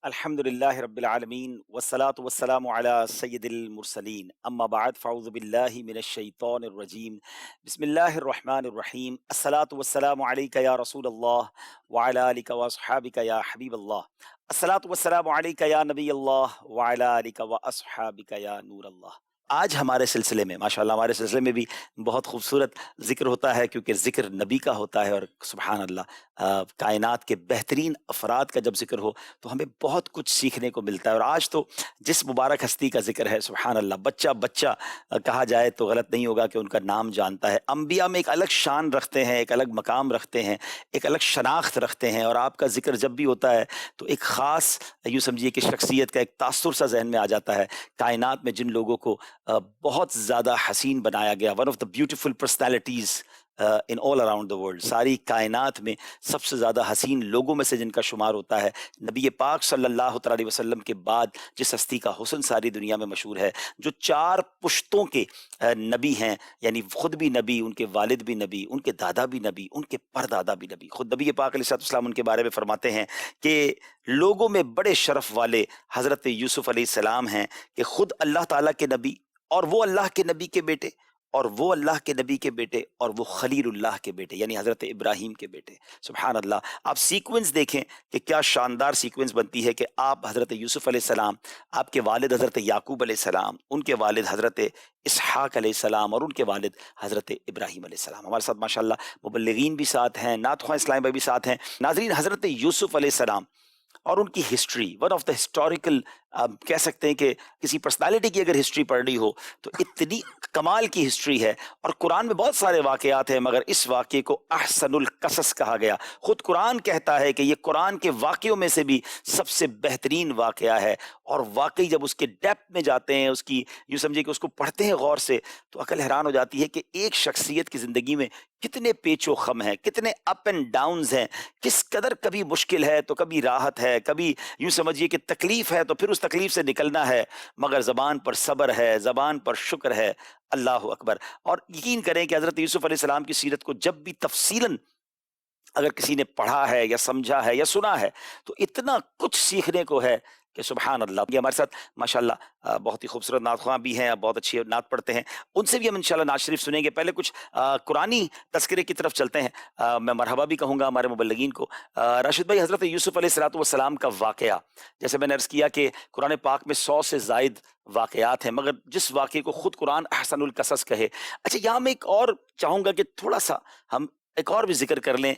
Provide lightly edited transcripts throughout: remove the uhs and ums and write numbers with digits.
الحمدللہ رب العالمین والصلاة والسلام علی سید المرسلین اما بعد فاعوذ باللہ من الشیطان الرجیم بسم اللہ الرحمن الرحیم الصلاة والسلام علیک یا رسول اللہ وعلی آلک واصحابک یا حبیب اللہ الصلاة والسلام علیک یا نبی اللہ وعلی آلک واصحابک یا نور اللہ۔ آج ہمارے سلسلے میں ماشاءاللہ ہمارے سلسلے میں بھی بہت خوبصورت ذکر ہوتا ہے، کیونکہ ذکر نبی کا ہوتا ہے، اور سبحان اللہ کائنات کے بہترین افراد کا جب ذکر ہو تو ہمیں بہت کچھ سیکھنے کو ملتا ہے۔ اور آج تو جس مبارک ہستی کا ذکر ہے، سبحان اللہ، بچہ بچہ کہا جائے تو غلط نہیں ہوگا کہ ان کا نام جانتا ہے۔ انبیاء میں ایک الگ شان رکھتے ہیں، ایک الگ مقام رکھتے ہیں، ایک الگ شناخت رکھتے ہیں، اور آپ کا ذکر جب بھی ہوتا ہے تو ایک خاص یوں سمجھیے کہ شخصیت کا ایک تاثر سا ذہن میں آ جاتا ہے۔ کائنات میں جن لوگوں کو بہت زیادہ حسین بنایا گیا، one of the beautiful personalities in all around the world, ساری کائنات میں سب سے زیادہ حسین لوگوں میں سے جن کا شمار ہوتا ہے، نبی پاک صلی اللہ تعالی علیہ وسلم کے بعد جس ہستی کا حسن ساری دنیا میں مشہور ہے، جو چار پشتوں کے نبی ہیں، یعنی خود بھی نبی، ان کے والد بھی نبی، ان کے دادا بھی نبی، ان کے پردادا بھی نبی۔ خود نبی پاک علیہ السلام ان کے بارے میں فرماتے ہیں کہ لوگوں میں بڑے شرف والے حضرت یوسف علیہ السلام ہیں، کہ خود اللہ تعالیٰ کے نبی، اور وہ اللہ کے نبی کے بیٹے، اور وہ اللہ کے نبی کے بیٹے، اور وہ خلیل اللہ کے بیٹے یعنی حضرت ابراہیم کے بیٹے۔ سبحان اللہ، آپ سیکوینس دیکھیں کہ کیا شاندار سیکوینس بنتی ہے کہ آپ حضرت یوسف علیہ السلام، آپ کے والد حضرت یعقوب علیہ السلام، ان کے والد حضرت اسحاق علیہ السلام، اور ان کے والد حضرت ابراہیم علیہ السلام۔ ہمارے ساتھ ماشاءاللہ مبلغین بھی ساتھ ہیں، نعت خواں اسلام بھائی بھی ساتھ ہیں۔ ناظرین، حضرت یوسف علیہ السلام اور ان کی history, one of the historical, کہہ سکتے ہیں کہ کسی پرسنالٹی کی اگر ہسٹری پڑھنی ہو تو اتنی کمال کی ہسٹری ہے، اور قرآن میں بہت سارے واقعات ہیں، مگر اس واقعے کو احسن القصص کہا گیا۔ خود قرآن کہتا ہے کہ یہ قرآن کے واقعوں میں سے بھی سب سے بہترین واقعہ ہے، اور واقعی جب اس کے ڈیپتھ میں جاتے ہیں، اس کی یوں سمجھے کہ اس کو پڑھتے ہیں غور سے، تو عقل حیران ہو جاتی ہے کہ ایک شخصیت کی زندگی میں کتنے پیچ و خم ہیں، کتنے اپ اینڈ ڈاؤنز ہیں، کس قدر کبھی مشکل ہے تو کبھی راحت ہے، کبھی یوں سمجھیے کہ تکلیف ہے تو پھر اس تکلیف سے نکلنا ہے، مگر زبان پر صبر ہے، زبان پر شکر ہے۔ اللہ اکبر۔ اور یقین کریں کہ حضرت یوسف علیہ السلام کی سیرت کو جب بھی تفصیلاً اگر کسی نے پڑھا ہے یا سمجھا ہے یا سنا ہے تو اتنا کچھ سیکھنے کو ہے کہ سبحان اللہ۔ یہ ہمارے ساتھ ماشاءاللہ بہت ہی خوبصورت نعت خواں بھی ہیں، بہت اچھی نعت پڑھتے ہیں، ان سے بھی ہم انشاءاللہ نعت شریف سنیں گے۔ پہلے کچھ قرآنی تذکرے کی طرف چلتے ہیں۔ میں مرحبا بھی کہوں گا ہمارے مبلغین کو۔ راشد بھائی، حضرت یوسف علیہ السلام کا واقعہ، جیسے میں نے عرض کیا کہ قرآن پاک میں 100 سے زائد واقعات ہیں، مگر جس واقعے کو خود قرآن احسن القصص کہے، اچھا یہاں میں ایک اور چاہوں گا کہ تھوڑا سا ہم ایک اور بھی ذکر کر لیں۔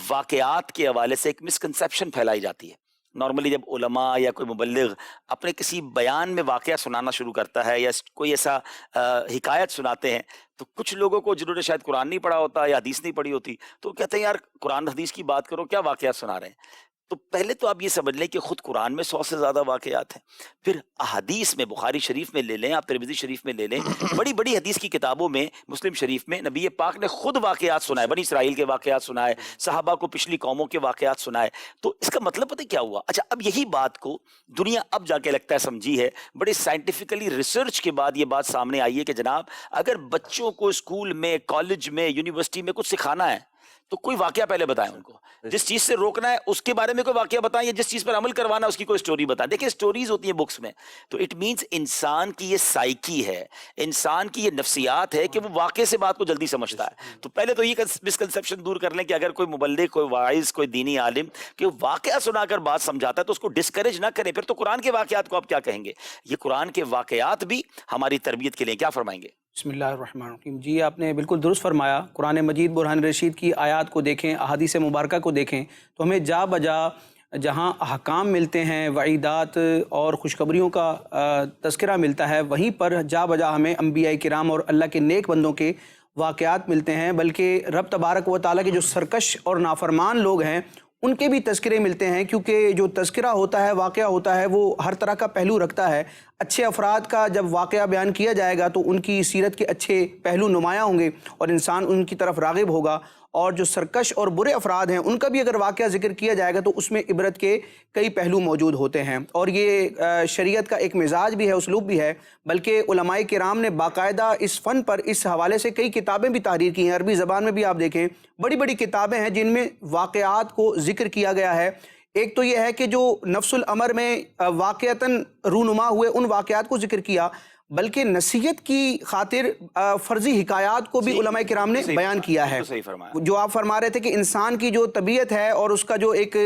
واقعات کے حوالے سے ایک مسکنسیپشن پھیلائی جاتی ہے۔ نارملی جب علماء یا کوئی مبلغ اپنے کسی بیان میں واقعہ سنانا شروع کرتا ہے یا کوئی ایسا حکایت سناتے ہیں، تو کچھ لوگوں کو جنہوں نے شاید قرآن نہیں پڑھا ہوتا یا حدیث نہیں پڑھی ہوتی تو کہتے ہیں یار قرآن حدیث کی بات کرو، کیا واقعات سنا رہے ہیں۔ تو پہلے تو آپ یہ سمجھ لیں کہ خود قرآن میں 100 سے زیادہ واقعات ہیں، پھر احادیث میں، بخاری شریف میں لے لیں، آپ ترمذی شریف میں لے لیں، بڑی بڑی حدیث کی کتابوں میں، مسلم شریف میں نبی پاک نے خود واقعات سنائے، بنی اسرائیل کے واقعات سنائے، صحابہ کو پچھلی قوموں کے واقعات سنائے۔ تو اس کا مطلب پتہ کیا ہوا؟ اچھا، اب یہی بات کو دنیا اب جا کے لگتا ہے سمجھی ہے، بڑے سائنٹیفکلی ریسرچ کے بعد یہ بات سامنے آئی ہے کہ جناب اگر بچوں کو اسکول میں، کالج میں، یونیورسٹی میں کچھ سکھانا ہے تو کوئی واقعہ پہلے بتائیں ان کو، جس چیز سے روکنا ہے اس کے بارے میں کوئی واقعہ بتائیں، یا جس چیز پر عمل کروانا ہے اس کی کوئی سٹوری بتائیں۔ دیکھیں سٹوریز ہوتی ہیں بکس میں، تو اٹ مینز انسان کی یہ سائیکی ہے، انسان کی یہ نفسیات ہے کہ وہ واقعے سے بات کو جلدی سمجھتا ہے۔ تو پہلے تو یہ مسکنسیپشن دور کر لیں کہ اگر کوئی مبلغ، کوئی واعظ، کوئی دینی عالم کہ واقعہ سنا کر بات سمجھاتا ہے تو اس کو ڈسکریج نہ کریں، پھر تو قرآن کے واقعات کو آپ کیا کہیں گے؟ یہ قرآن کے واقعات بھی ہماری تربیت کے لیے، کیا فرمائیں گے؟ بسم اللہ الرحمن الرحیم۔ جی آپ نے بالکل درست فرمایا۔ قرآن مجید برہان رشید کی آیات کو دیکھیں، احادیث مبارکہ کو دیکھیں تو ہمیں جا بجا جہاں احکام ملتے ہیں، وعیدات اور خوشخبریوں کا تذکرہ ملتا ہے، وہیں پر جا بجا ہمیں انبیاء کرام اور اللہ کے نیک بندوں کے واقعات ملتے ہیں، بلکہ رب تبارک و تعالیٰ کے جو سرکش اور نافرمان لوگ ہیں ان کے بھی تذکرے ملتے ہیں، کیونکہ جو تذکرہ ہوتا ہے، واقعہ ہوتا ہے، وہ ہر طرح کا پہلو رکھتا ہے۔ اچھے افراد کا جب واقعہ بیان کیا جائے گا تو ان کی سیرت کے اچھے پہلو نمایاں ہوں گے اور انسان ان کی طرف راغب ہوگا، اور جو سرکش اور برے افراد ہیں ان کا بھی اگر واقعہ ذکر کیا جائے گا تو اس میں عبرت کے کئی پہلو موجود ہوتے ہیں، اور یہ شریعت کا ایک مزاج بھی ہے، اسلوب بھی ہے۔ بلکہ علماء کرام نے باقاعدہ اس فن پر اس حوالے سے کئی کتابیں بھی تحریر کی ہیں۔ عربی زبان میں بھی آپ دیکھیں بڑی بڑی کتابیں ہیں جن میں واقعات کو ذکر کیا گیا ہے، ایک تو یہ ہے کہ جو نفس الامر میں واقعتاً رونما ہوئے ان واقعات کو ذکر کیا، بلکہ نصیحت کی خاطر فرضی حکایات کو بھی علماء کرام نے بیان کیا ہے۔ صحیح فرمایا۔ جو آپ فرما رہے تھے کہ انسان کی جو طبیعت ہے اور اس کا جو ایک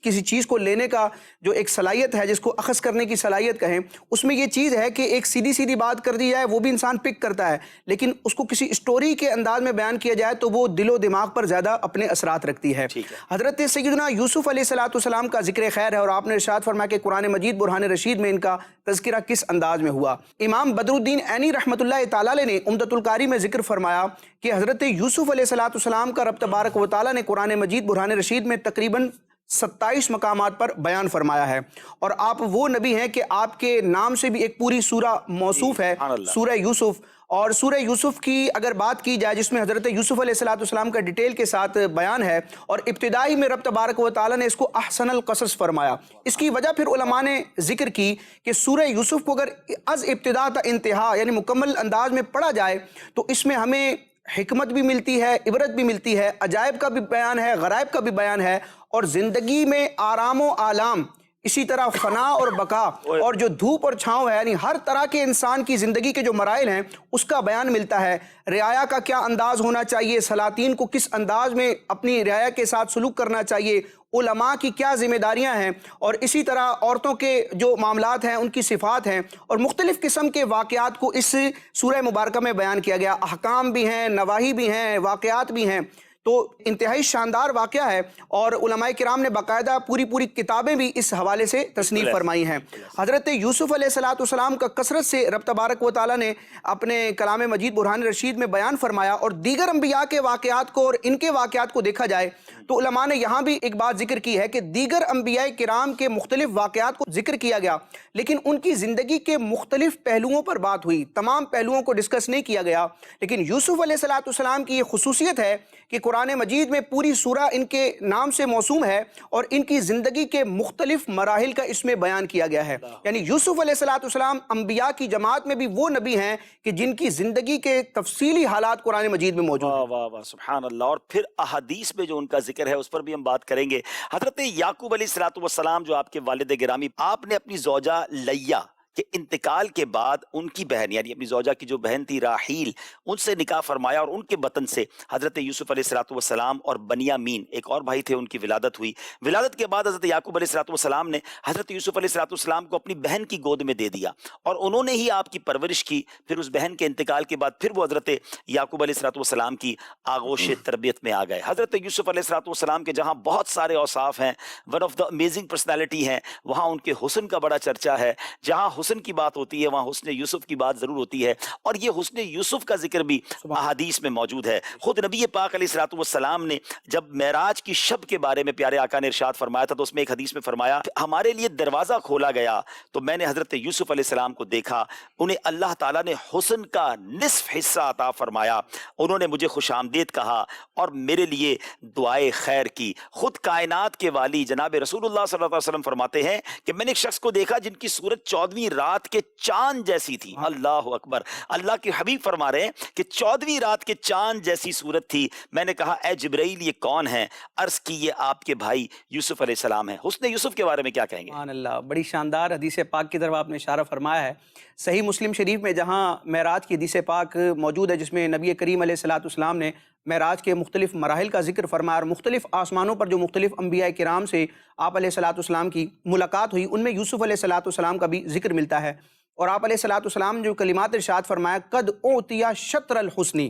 کسی چیز کو لینے کا جو ایک صلاحیت ہے، جس کو اخذ کرنے کی صلاحیت کہیں، اس میں یہ چیز ہے کہ ایک سیدھی سیدھی بات کر دی جائے وہ بھی انسان پک کرتا ہے، لیکن اس کو کسی اسٹوری کے انداز میں بیان کیا جائے تو وہ دل و دماغ پر زیادہ اپنے اثرات رکھتی ہے۔ حضرت سیدنا یوسف علیہ السلام کا ذکر خیر ہے، اور آپ نے ارشاد فرمایا کہ قرآن مجید برہان رشید میں ان کا تذکرہ کس انداز میں ہوا۔ امام بدر الدین عینی رحمۃ اللہ تعالی علیہ نے عمدۃ القاری میں ذکر فرمایا کہ حضرت یوسف علیہ السلام کا رب تبارک و تعالی نے قرآن مجید برہان رشید میں تقریباً 27 مقامات پر بیان فرمایا ہے، اور آپ وہ نبی ہیں کہ آپ کے نام سے بھی ایک پوری سورہ موصوف ہے، سورہ یوسف۔ اور سورہ یوسف کی اگر بات کی جائے، جس میں حضرت یوسف علیہ السلام کا ڈیٹیل کے ساتھ بیان ہے، اور ابتدائی میں رب تبارک و تعالی نے اس کو احسن القصص فرمایا۔ اس کی وجہ پھر علماء نے ذکر کی کہ سورہ یوسف کو اگر از ابتدا تا انتہا یعنی مکمل انداز میں پڑھا جائے تو اس میں ہمیں حکمت بھی ملتی ہے، عبرت بھی ملتی ہے، عجائب کا بھی بیان ہے، غرائب کا بھی بیان ہے، اور زندگی میں آرام و آلام، اسی طرح فنا اور بقا، اور جو دھوپ اور چھاؤں ہے، یعنی ہر طرح کے انسان کی زندگی کے جو مراحل ہیں اس کا بیان ملتا ہے۔ رعایا کا کیا انداز ہونا چاہیے، سلاطین کو کس انداز میں اپنی رعایا کے ساتھ سلوک کرنا چاہیے، علماء کی کیا ذمہ داریاں ہیں، اور اسی طرح عورتوں کے جو معاملات ہیں ان کی صفات ہیں، اور مختلف قسم کے واقعات کو اس سورہ مبارکہ میں بیان کیا گیا۔ احکام بھی ہیں، نواہی بھی ہیں، واقعات بھی ہیں، تو انتہائی شاندار واقعہ ہے، اور علماء کرام نے باقاعدہ پوری کتابیں بھی اس حوالے سے تصنیف فرمائی ہیں۔ حضرت یوسف علیہ السلام کا کثرت سے رب تبارک و تعالیٰ نے اپنے کلام مجید برہان رشید میں بیان فرمایا، اور دیگر انبیاء کے واقعات کو اور ان کے واقعات کو دیکھا جائے تو علماء نے یہاں بھی ایک بات ذکر کی ہے کہ دیگر انبیاء کرام کے مختلف واقعات کو ذکر کیا گیا، لیکن ان کی زندگی کے مختلف پہلوؤں پر بات ہوئی، تمام پہلوؤں کو ڈسکس نہیں کیا گیا۔ لیکن یوسف علیہ السلام کی یہ خصوصیت ہے کہ قرآن مجید میں پوری سورہ ان کے نام سے موسوم ہے، اور ان کی زندگی کے مختلف مراحل کا اس میں بیان کیا گیا ہے۔ یعنی یوسف علیہ السلام انبیاء کی جماعت میں بھی وہ نبی ہیں کہ جن کی زندگی کے تفصیلی حالات قرآن مجید میں موجود ہیں۔ واہ واہ سبحان اللہ۔ اور پھر احادیث میں جو ان کا ذکر ہے اس پر بھی ہم بات کریں گے۔ حضرت یعقوب علیہ السلام جو آپ کے والد گرامی، آپ نے اپنی زوجہ لیا کہ انتقال کے بعد ان کی بہن یعنی اپنی زوجہ کی جو بہن تھی راحیل، ان سے نکاح فرمایا، اور ان کے بطن سے حضرت یوسف علیہ السلام اور بنیامین ایک اور بھائی تھے، ان کی ولادت ہوئی۔ ولادت کے بعد حضرت یعقوب علیہ السلام نے حضرت یوسف علیہ السلام کو اپنی بہن کی گود میں دے دیا، اور انہوں نے ہی آپ کی پرورش کی۔ پھر اس بہن کے انتقال کے بعد پھر وہ حضرت یعقوب علیہ السلام کی آغوش تربیت میں آ گئے۔ حضرت یوسف علیہ السلام کے جہاں بہت سارے اوصاف ہیں، one of the amazing personality ہیں، وہاں ان کے حسن کا بڑا چرچا ہے۔ جہاں حسن کی بات ہوتی ہے وہاں حسن یوسف کی بات ضرور ہوتی ہے، اور یہ حسن یوسف کا ذکر بھی احادیث میں موجود ہے۔ خود نبی پاک علیہ السلام نے جب معراج کی شب کے بارے میں پیارے آقا نے ارشاد فرمایا تھا تو اس میں ایک حدیث میں فرمایا ہمارے لیے دروازہ کھولا گیا تو میں نے حضرت یوسف علیہ السلام کو دیکھا، انہیں اللہ تعالیٰ نے حسن کا نصف حصہ عطا فرمایا، انہوں نے مجھے خوش آمدید کہا اور میرے لیے دعائے خیر کی۔ خود کائنات کے والی جناب رسول اللہ صلی اللہ علیہ وسلم فرماتے ہیں کہ میں نے ایک شخص کو دیکھا جن کی صورت 14ویں رات کے چاند جیسی تھی۔ اللہ اکبر، اللہ کے حبیب فرما رہے ہیں کہ 14ویں رات کے چاند جیسی صورت تھی۔ میں نے کہا اے جبرائیل یہ کون ہے؟ عرض کی یہ آپ کے بھائی یوسف علیہ السلام ہیں۔ حسن یوسف کے بارے میں کیا کہیں گے؟ سبحان اللہ، بڑی شاندار حدیث پاک کی طرف آپ نے اشارہ فرمایا ہے۔ صحیح مسلم شریف میں جہاں معراج کی حدیث پاک موجود ہے، جس میں نبی کریم علیہ السلام نے معراج کے مختلف مراحل کا ذکر فرمایا، اور مختلف آسمانوں پر جو مختلف انبیاء کرام سے آپ علیہ السلام کی ملاقات ہوئی، ان میں یوسف علیہ السلام کا بھی ذکر ملتا ہے۔ اور آپ علیہ السلام نے جو کلمات ارشاد فرمایا قد اوتیا شطر الحسنی،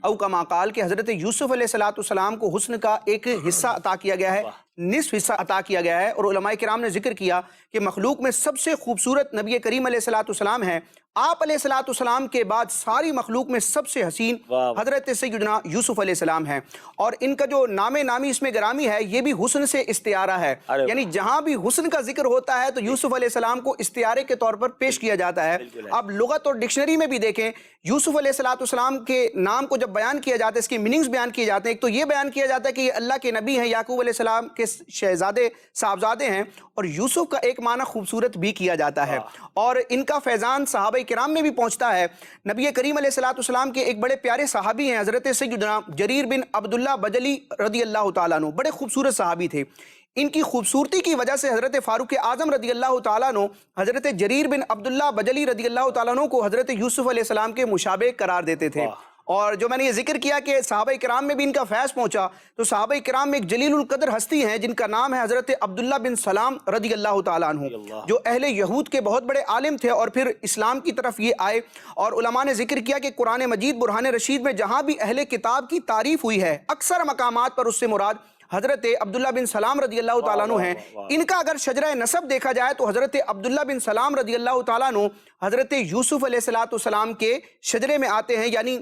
او کما قال، کہ حضرت یوسف علیہ السلام کو حسن کا ایک حصہ عطا کیا گیا ہے، نصف حصہ عطا کیا گیا ہے۔ اور علماء کرام نے ذکر کیا کہ مخلوق میں سب سے خوبصورت نبی کریم علیہ السلام ہیں۔ آپ علیہ السلام کے بعد ساری مخلوق میں سب سے حسین حضرت سیدنا یوسف علیہ السلام ہیں، اور ان کا جو نام نامی اس میں گرامی ہے یہ بھی حسن سے استعارہ ہے، یعنی جہاں بھی حسن کا ذکر ہوتا ہے تو یوسف علیہ السلام کو استعارے کے طور پر پیش کیا جاتا ہے۔ اب لغت اور ڈکشنری میں بھی دیکھیں، یوسف علیہ السلام کے نام کو جب بیان کیا جاتا ہے، اس کے میننگز بیان کیے جاتے ہیں۔ ایک تو یہ بیان کیا جاتا ہے کہ یہ اللہ کے نبی ہیں، یعقوب علیہ السلام کے شہزادے صاحبزادے ہیں، اور یوسف کا ایک معنی خوبصورت بھی کیا جاتا ہے، اور ان کا فیضان صحابہ کرام میں بھی پہنچتا ہے۔ نبی کریم علیہ السلام کے ایک بڑے پیارے صحابی ہیں حضرت سیدنا جریر بن عبداللہ بجلی رضی اللہ تعالیٰ عنہ، بڑے خوبصورت صحابی تھے۔ ان کی خوبصورتی کی وجہ سے حضرت فاروق اعظم رضی اللہ تعالیٰ عنہ حضرت جریر بن عبداللہ بجلی رضی اللہ تعالیٰ عنہ کو حضرت یوسف علیہ السلام کے مشابہ قرار دیتے تھے۔ اور جو میں نے یہ ذکر کیا کہ صحابہ کرام میں بھی ان کا فیض پہنچا، تو صحابہ کرام میں ایک جلیل القدر ہستی ہیں جن کا نام ہے حضرت عبداللہ بن سلام رضی اللہ تعالیٰ عنہ، جو اہل یہود کے بہت بڑے عالم تھے اور پھر اسلام کی طرف یہ آئے۔ اور علماء نے ذکر کیا کہ قرآن مجید برہان رشید میں جہاں بھی اہل کتاب کی تعریف ہوئی ہے، اکثر مقامات پر اس سے مراد حضرت عبداللہ بن سلام رضی اللہ تعالیٰ عنہ ہیں۔ ان کا اگر شجرہ نسب دیکھا جائے تو حضرت عبداللہ بن سلام رضی اللہ تعالیٰ عنہ حضرت یوسف علیہ السلام کے شجرے میں آتے ہیں، یعنی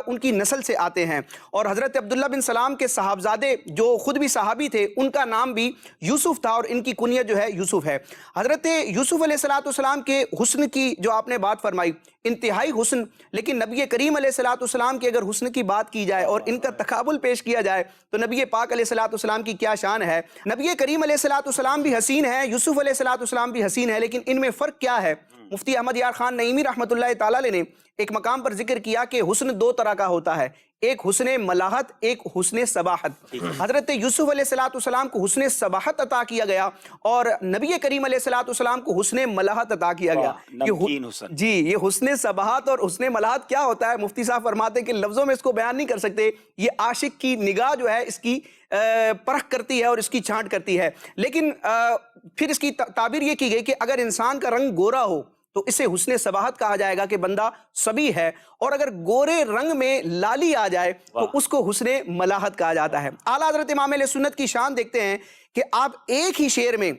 ان کی نسل سے آتے ہیں۔ اور حضرت عبداللہ بن سلام کے صاحبزادے جو خود بھی صحابی تھے، ان کا نام بھی یوسف تھا اور ان کی کنیت جو ہے یوسف ہے۔ حضرت یوسف علیہ السلام کے حسن کی جو آپ نے بات فرمائی، انتہائی حسن، لیکن نبی کریم علیہ السلام کی اگر حسن کی بات کی جائے اور ان کا تقابل پیش کیا جائے تو نبی پاک علیہ السلام کی کیا شان ہے۔ نبی کریم علیہ السلام بھی حسین ہے، یوسف علیہ السلام بھی حسین ہے، لیکن ان میں فرق کیا ہے؟ مفتی احمد یار خان نعیمی رحمۃ اللہ تعالیٰ علیہ نے ایک مقام پر ذکر کیا کہ حسن دو طرح کا ہوتا ہے، ایک حسن ملاحت، ایک حسن صباحت۔ حضرت یوسف علیہ السلام کو حسن صباحت عطا کیا گیا اور نبی کریم علیہ السلام کو حسن ملاحت عطا کیا گیا۔ جی، یہ حسن صباحت اور حسن ملاحت کیا ہوتا ہے؟ مفتی صاحب فرماتے ہیں کہ لفظوں میں اس کو بیان نہیں کر سکتے، یہ عاشق کی نگاہ جو ہے اس کی پرکھ کرتی ہے اور اس کی چھانٹ کرتی ہے۔ لیکن پھر اس کی تعبیر یہ کی گئی کہ اگر انسان کا رنگ گورا ہو تو اسے حسن صباحت کہا جائے گا کہ بندہ صبی ہے، اور اگر گورے رنگ میں لالی آ جائے تو اس کو حسن ملاحت کہا جاتا ہے۔ اعلیٰ حضرت امام اہل سنت کی شان دیکھتے ہیں کہ آپ ایک ہی شعر میں،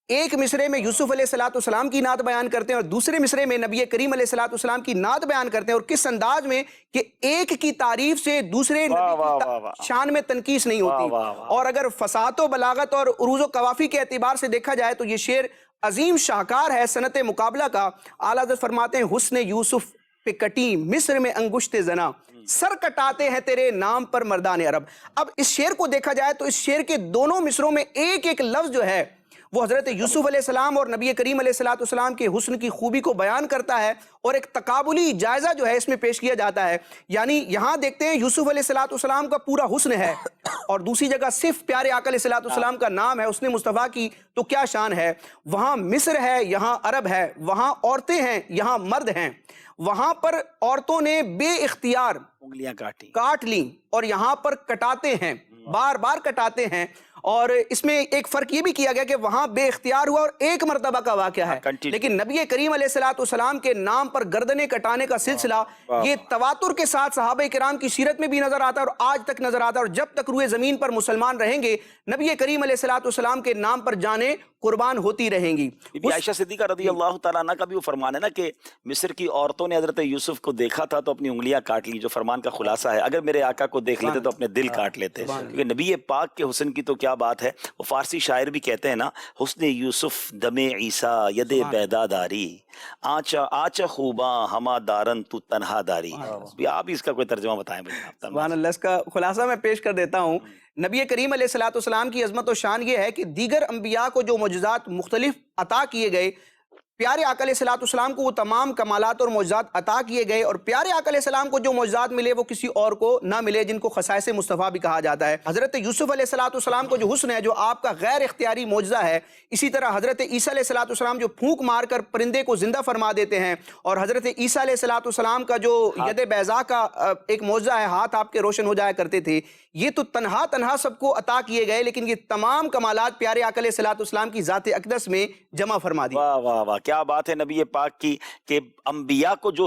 ایک مصرے میں یوسف علیہ السلام کی نعت بیان کرتے ہیں اور دوسرے مصرے میں نبی کریم علیہ السلام کی نعت بیان کرتے ہیں، اور کس انداز میں کہ ایک کی تعریف سے دوسرے نبی کی شان میں تنقیص نہیں ہوتی۔ اور اگر فصاحت و بلاغت اور عروض و قوافی کے اعتبار سے دیکھا جائے تو یہ شعر عظیم شاہکار ہے صنعت مقابلہ کا۔ اعلیٰ حضرت فرماتے ہیں حسن یوسف پہ کٹی مصر میں انگشت زنا، سر کٹاتے ہیں تیرے نام پر مردان عرب۔ اب اس شعر کو دیکھا جائے تو اس شعر کے دونوں مصروں میں ایک ایک لفظ جو ہے وہ حضرت یوسف علیہ السلام اور نبی کریم علیہ السلام کے حسن کی خوبی کو بیان کرتا ہے، اور ایک تقابلی جائزہ جو ہے اس میں پیش کیا جاتا ہے۔ یعنی یہاں دیکھتے ہیں یوسف علیہ السلام کا پورا حسن ہے، اور دوسری جگہ صرف پیارے آقا علیہ السلام کا نام ہے، حسن مصطفیٰ کی تو کیا شان ہے۔ وہاں مصر ہے، یہاں عرب ہے، وہاں عورتیں ہیں، یہاں مرد ہیں، وہاں پر عورتوں نے بے اختیار انگلیاں کاٹ لیں اور یہاں پر کٹاتے ہیں، بار بار کٹاتے ہیں۔ اور اس میں ایک فرق یہ بھی کیا گیا کہ وہاں بے اختیار ہوا اور ایک مرتبہ کا واقعہ ہے، لیکن نبی کریم علیہ السلام کے نام پر گردنیں کٹانے کا سلسلہ یہ تواتر کے ساتھ صحابہ کرام کی سیرت میں بھی نظر آتا ہے اور آج تک نظر آتا ہے، اور جب تک روئے زمین پر مسلمان رہیں گے نبی کریم علیہ السلام کے نام پر جانیں قربان ہوتی رہیں گی۔ بی بی عائشہ صدیقہ رضی اللہ تعالیٰ عنہ کا بھی وہ فرمان ہے نا کہ مصر کی عورتوں نے حضرت یوسف کو دیکھا تھا تو اپنی انگلیاں کاٹ لی، جو فرمان کا خلاصہ ہے اگر میرے آقا کو دیکھ لیتے تو اپنے دل کاٹ لیتے، کیونکہ نبی پاک کے حسن کی تو کیا بات ہے۔ وہ فارسی شاعر بھی کہتے ہیں نا، حسن یوسف دم عیسیٰ ید بیدا داری، آچ خوباں ہما دارن تو تنہا داری۔ آپ اس کا کوئی ترجمہ بتائیں بھائی۔ سبحان اللہ، اس کا خلاصہ میں پیش کر دیتا ہوں۔ نبی کریم علیہ السلام کی عظمت و شان یہ ہے کہ دیگر انبیاء کو جو معجزات مختلف عطا کیے گئے، پیارے آقا علیہ السلام کو وہ تمام کمالات اور معجزات عطا کیے گئے، اور پیارے آقا علیہ السلام کو جو معجزات ملے وہ کسی اور کو نہ ملے، جن کو خصائص مصطفیٰ بھی کہا جاتا ہے۔ حضرت یوسف علیہ السلام کو جو حسن ہے، جو آپ کا غیر اختیاری معجزہ ہے، اسی طرح حضرت عیسیٰ علیہ السلام جو پھونک مار کر پرندے کو زندہ فرما دیتے ہیں، اور حضرت عیسیٰ علیہ السلام کا جو ید بیضا کا ایک معجزہ ہے، ہاتھ آپ کے روشن ہو جایا کرتے تھے، یہ تو تنہا سب کو عطا کیے گئے، لیکن یہ تمام کمالات پیارے آقا علیہ السلام کی ذات اقدس میں جمع فرما دی۔ واہ واہ واہ، کیا بات ہے نبی پاک کی کہ انبیاء کو جو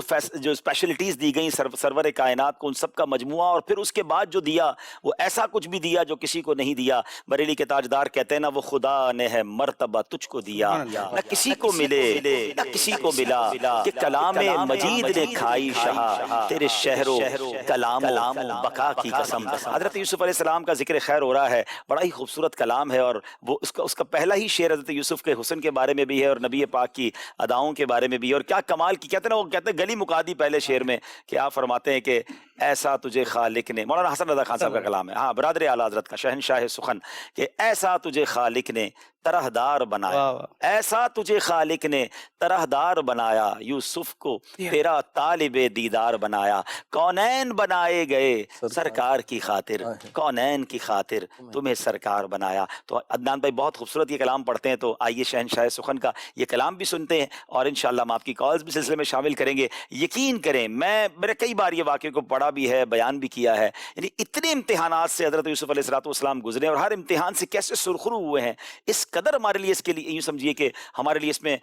اسپیشلٹیز دی گئیں سرور کائنات کو، ان سب کا مجموعہ، اور پھر اس کے بعد جو دیا وہ ایسا کچھ بھی دیا جو کسی کو نہیں دیا۔ بریلی کے تاجدار کہتے ہیں نا، وہ خدا نے ہے مرتبہ تجھ کو دیا، نہ کسی کو ملے نہ کسی کو ملا، کہ کلام مجید نے کھائی شہا تیرے شہر و کلام و بقا کی قسم۔ حضرت یوسف علیہ السلام کا ذکر خیر ہو رہا ہے، بڑا ہی خوبصورت کلام ہے، اور وہ اس کا پہلا ہی شعر حضرت یوسف کے حسن کے بارے میں بھی ہے اور نبی پاک کی اداؤں کے بارے میں بھی، اور کیا کمال کی کہتے ہیں نا، وہ کہتے ہیں گلی مکادی پہلے شعر میں کہ آپ فرماتے ہیں کہ ایسا تجھے خالق نے، مولانا حسن رضا خان صاحب کا کلام ہے، ہاں برادر اعلیٰ حضرت کا شہنشاہ سخن، کہ ایسا تجھے خالق نے طرحدار بنایا، واہ واہ، ایسا تجھے خالق نے طرحدار بنایا، یوسف کو تیرا طالب دیدار بنایا، کونین بنائے گئے سرکار کی خاطر، کونین کی خاطر تمہیں سرکار بنایا۔ تو عدنان بھائی بہت خوبصورت یہ کلام پڑھتے ہیں، تو آئیے شہنشاہ سخن کا یہ کلام بھی سنتے ہیں، اور انشاءاللہ ہم آپ کی کالز بھی سلسلے میں شامل کریں گے۔ یقین کریں، میرے کئی بار یہ واقعے کو پڑھا بھی ہے، بیان بھی کیا ہے، یعنی اتنے امتحانات سے حضرت یوسف علیہ السلام گزرے، اور ہر امتحان سے کیسے سرخرو ہوئے ہیں، اس قدر ہمارے لیے، اس کے لیے یوں سمجھیے کہ ہمارے لیے اس میں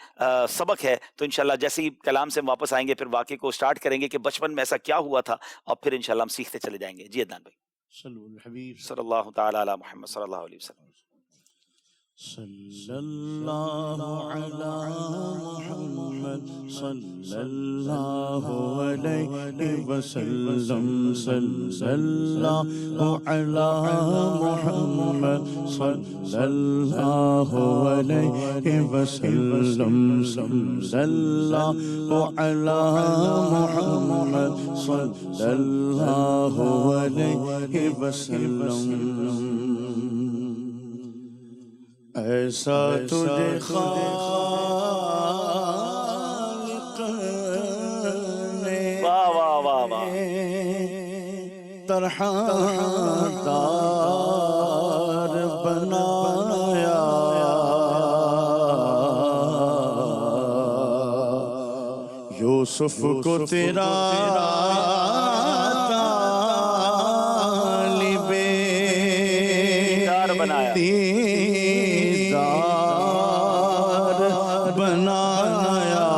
سبق ہے۔ تو انشاءاللہ جیسے ہی کلام سے ہم واپس آئیں گے، پھر واقعے کو سٹارٹ کریں گے کہ بچپن میں ایسا کیا ہوا تھا، اور پھر انشاءاللہ ہم سیکھتے چلے جائیں گے۔ جی عدنان بھائی، صلو الحبیب صلی اللہ تعالی علی محمد صلی اللہ علیہ وسلم۔ صلی اللہ علی محمد صلی اللہ علیہ وسلم، صلی اللہ علی محمد صلی اللہ علیہ وسلم، صلی اللہ علی محمد صلی اللہ علیہ وسلم۔ ایسا تجھے خالق نے واہ واہ واہ واہ، طرحدار بنایا، یوسف کو تیرا طالب دیدار بنایا، بنایا،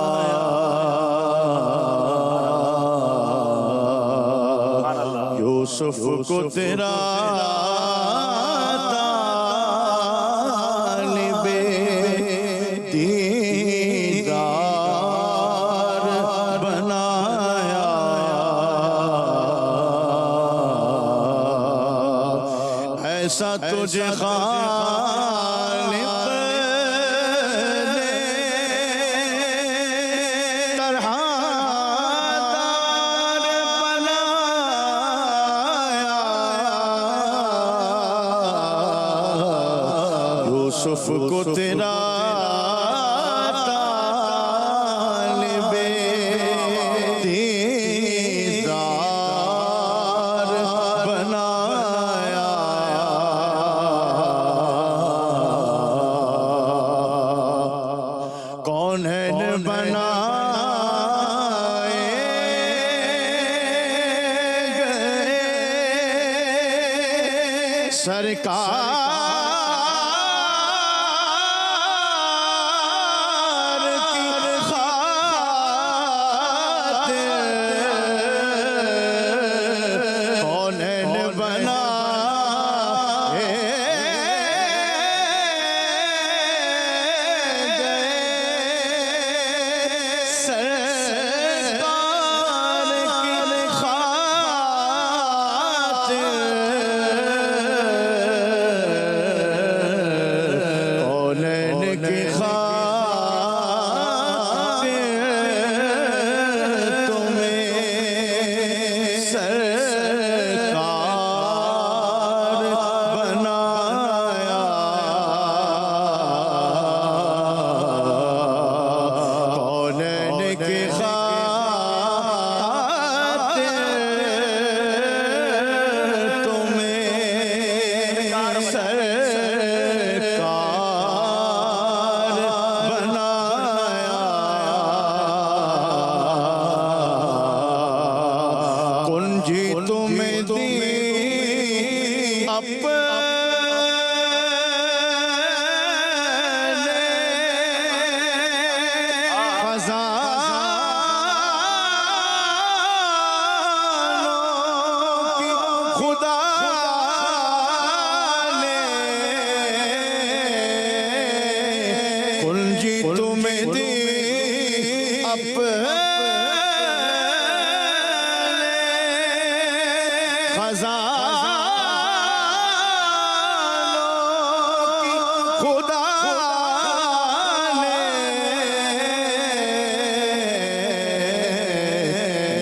یوسف کو تیرا طالب دیدار بنایا، ایسا تجھے خالق یوسف کو تیرا طالب دیدار بنایا، کونین بنائے گئے سرکار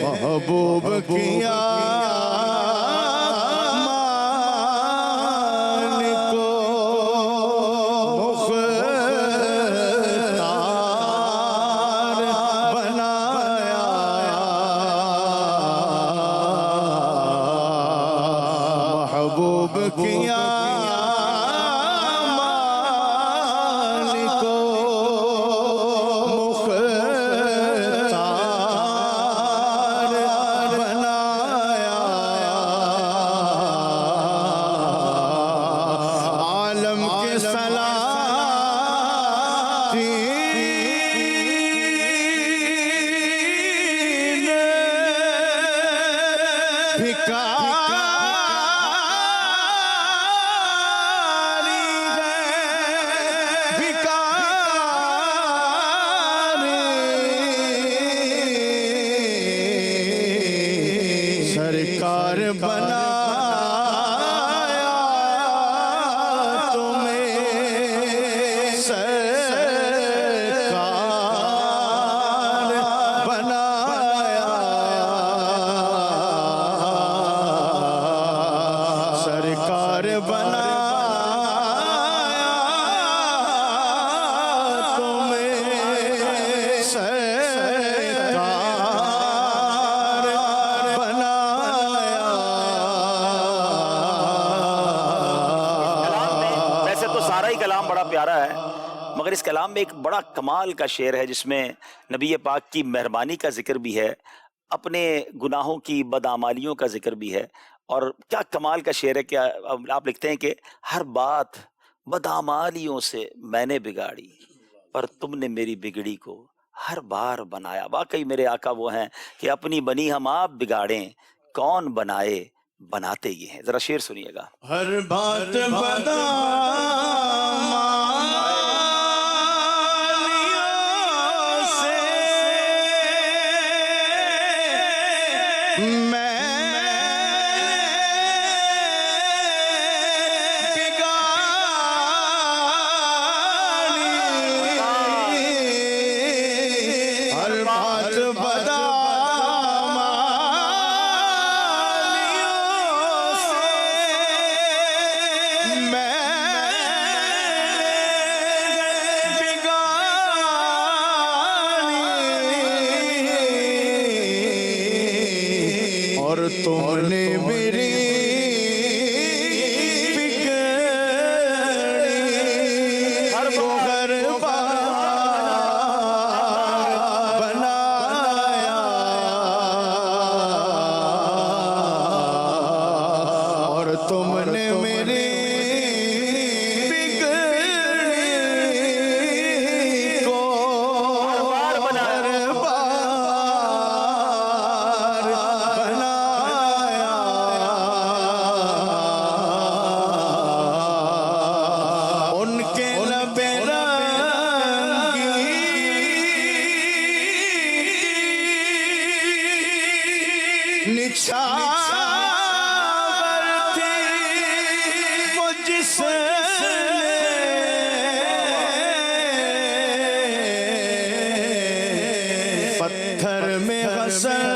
محبوب کیا مان کو تو سارا ہی کلام بڑا پیارا ہے، مگر اس کلام میں ایک بڑا کمال کا شعر ہے جس میں نبی پاک کی مہربانی کا ذکر بھی ہے، اپنے گناہوں کی بدعمالیوں کا ذکر بھی ہے، اور کیا کمال کا شعر ہے کہ آپ لکھتے ہیں کہ ہر بات بدعمالیوں سے میں نے بگاڑی، پر تم نے میری بگڑی کو ہر بار بنایا۔ واقعی میرے آقا وہ ہیں کہ اپنی بنی ہم آپ بگاڑیں، کون بنائے بناتے یہ ہیں۔ ذرا شعر سنیے گا۔ ہر بات بدالیوں سے میں بگاڑی، ہر بات اور تم نے میری بگڑی ہر بار بنایا، اور تم نے میری بگڑی کو ہر بار نچھاور تھی وہ جس نے پتھر میں غسل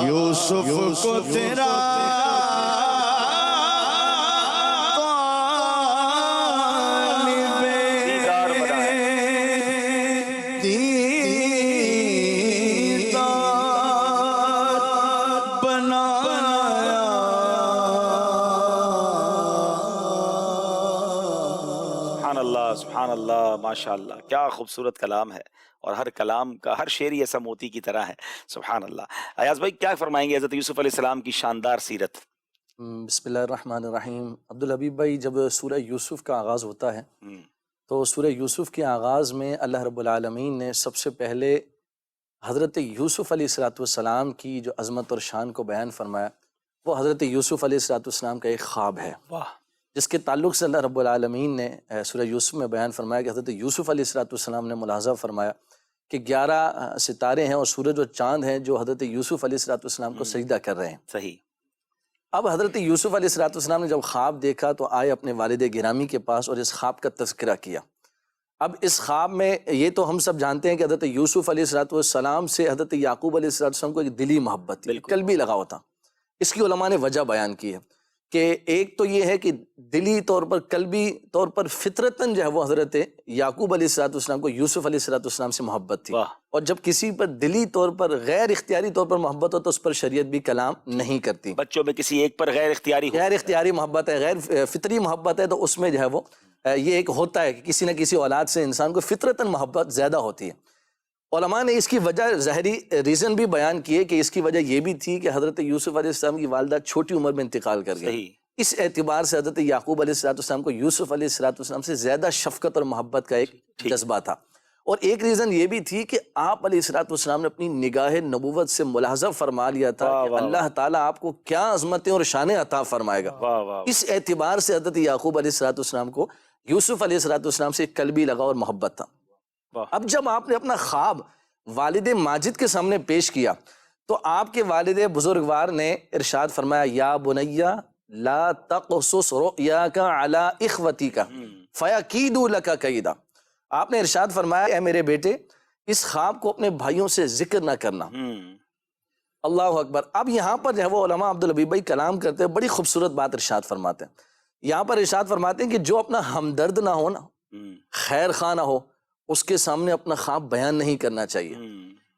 یوسف کو تیرا سبحان اللہ، ماشاء اللہ، کیا خوبصورت کلام ہے، اور ہر کلام کا ہر شعر ہی ایسا موتی کی طرح ہے۔ سبحان اللہ۔ ایاز بھائی کیا فرمائیں گے حضرت یوسف علیہ السلام کی شاندار سیرت؟ بسم اللہ الرحمن الرحیم۔ عبدالحبیب بھائی، جب سورہ یوسف کا آغاز ہوتا ہے تو سورہ یوسف کے آغاز میں اللہ رب العالمین نے سب سے پہلے حضرت یوسف علیہ السلام کی جو عظمت اور شان کو بیان فرمایا، وہ حضرت یوسف علیہ السلام کا ایک خواب ہے، جس کے تعلق سے اللہ رب العالمین نے سورہ یوسف میں بیان فرمایا کہ حضرت یوسف علیہ السلام نے ملاحظہ فرمایا کہ 11 ستارے ہیں اور سورج اور چاند ہیں جو حضرت یوسف علیہ السلام کو سجدہ کر رہے ہیں۔ صحیح۔ اب حضرت یوسف علیہ السلام نے جب خواب دیکھا تو آئے اپنے والد گرامی کے پاس اور اس خواب کا تذکرہ کیا۔ اب اس خواب میں یہ تو ہم سب جانتے ہیں کہ حضرت یوسف علیہ السلام سے حضرت یعقوب علیہ السلام کو ایک دلی محبت تھی، قلبی لگاؤ تھا۔ اس کی علماء نے وجہ بیان کی ہے کہ ایک تو یہ ہے کہ دلی طور پر، قلبی طور پر فطرتاً جو ہے وہ حضرت یعقوب علیہ السلام کو یوسف علیہ السلام سے محبت تھی، اور جب کسی پر دلی طور پر غیر اختیاری طور پر محبت ہو تو اس پر شریعت بھی کلام نہیں کرتی۔ بچوں میں کسی ایک پر غیر اختیاری محبت ہے، غیر فطری محبت ہے، تو اس میں جو ہے وہ یہ ایک ہوتا ہے کہ کسی نہ کسی اولاد سے انسان کو فطرتاً محبت زیادہ ہوتی ہے۔ علماء نے اس کی وجہ ظاہری ریزن بھی بیان کیے کہ اس کی وجہ یہ بھی تھی کہ حضرت یوسف علیہ السلام کی والدہ چھوٹی عمر میں انتقال کر گئی۔ اس اعتبار سے حضرت یعقوب علیہ السلام کو یوسف علیہ السلام سے زیادہ شفقت اور محبت کا ایک جذبہ تھا۔ اور ایک ریزن یہ بھی تھی کہ آپ علیہ السلام نے اپنی نگاہ نبوت سے ملاحظہ فرما لیا تھا کہ اللہ تعالیٰ آپ کو کیا عظمتیں اور شانیں عطا فرمائے گا۔ اس اعتبار سے حضرت یعقوب علیہ السلام کو یوسف علیہ السلام سے قلبی لگاؤ اور محبت تھا۔ اب جب آپ نے اپنا خواب والد ماجد کے سامنے پیش کیا تو آپ کے والد بزرگوار نے ارشاد فرمایا یا بنیا لا تقصص رؤیاک علی اخوتیک فیکیدوا لک کیدا. آپ نے ارشاد فرمایا اے میرے بیٹے اس خواب کو اپنے بھائیوں سے ذکر نہ کرنا. اللہ اکبر. اب یہاں پر جو ہے وہ علماء عبدالحبیب بھائی کلام کرتے ہیں, بڑی خوبصورت بات ارشاد فرماتے ہیں. یہاں پر ارشاد فرماتے ہیں کہ جو اپنا ہمدرد نہ ہو نا, خیر خواہ نہ ہو, اس کے سامنے اپنا خواب بیان نہیں کرنا چاہیے.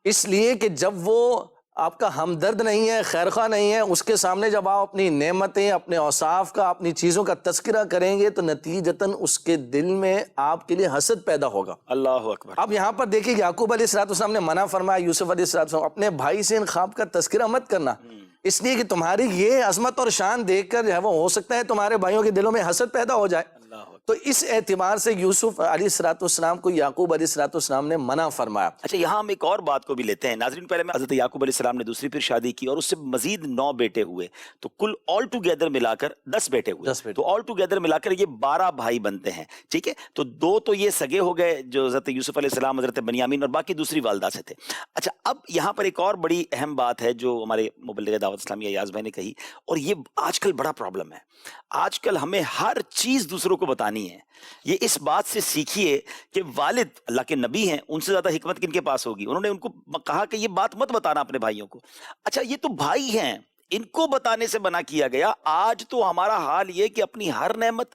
اس لیے کہ جب وہ آپ کا ہمدرد نہیں ہے, خیر خواہ نہیں ہے, اس کے سامنے جب آپ اپنی نعمتیں, اپنے اوصاف کا, اپنی چیزوں کا تذکرہ کریں گے تو نتیجتاً اس کے دل میں آپ کے لیے حسد پیدا ہوگا. اللہ اکبر. اب یہاں پر دیکھیں یعقوب علیہ السلام نے منع فرمایا یوسف علیہ السلام اپنے بھائی سے ان خواب کا تذکرہ مت کرنا, اس لیے کہ تمہاری یہ عظمت اور شان دیکھ کر جو ہے وہ ہو سکتا ہے تمہارے بھائیوں کے دلوں میں حسد پیدا ہو جائے. تو اس اعتبار سے یوسف علیہ السلام کو یعقوب علیہ السلام نے منع فرمایا. اچھا یہاں ہم ایک اور بات کو بھی لیتے ہیں ناظرین. پہلے میں حضرت یعقوب علیہ السلام نے دوسری پھر شادی کی اور اس سے مزید 9 بیٹے ہوئے, تو کل آل ٹوگیدر ملا کر 10 بیٹے ہوئے. تو آل ٹوگیدر ملا کر یہ 12 بھائی بنتے ہیں. ٹھیک ہے, تو 2 تو یہ سگے ہو گئے جو حضرت یوسف علیہ السلام, حضرت بنیامین, اور باقی دوسری والدہ سے تھے. اچھا اب یہاں پر ایک اور بڑی اہم بات ہے جو ہمارے مبلغ دعوت اسلامی ایاز بھائی نے کہی, اور یہ آج کل بڑا پرابلم ہے. آج کل ہمیں ہر چیز دوسروں کو بتانی ہے. یہ اس بات سے سیکھیے کہ والد اللہ کے نبی ہیں, ان سے زیادہ حکمت کن کے پاس ہوگی. انہوں نے ان کو کہا کہ یہ بات مت بتانا اپنے بھائیوں کو. اچھا یہ تو بھائی ہیں, ان کو بتانے سے منع کیا گیا. آج تو ہمارا حال یہ کہ اپنی ہر نعمت,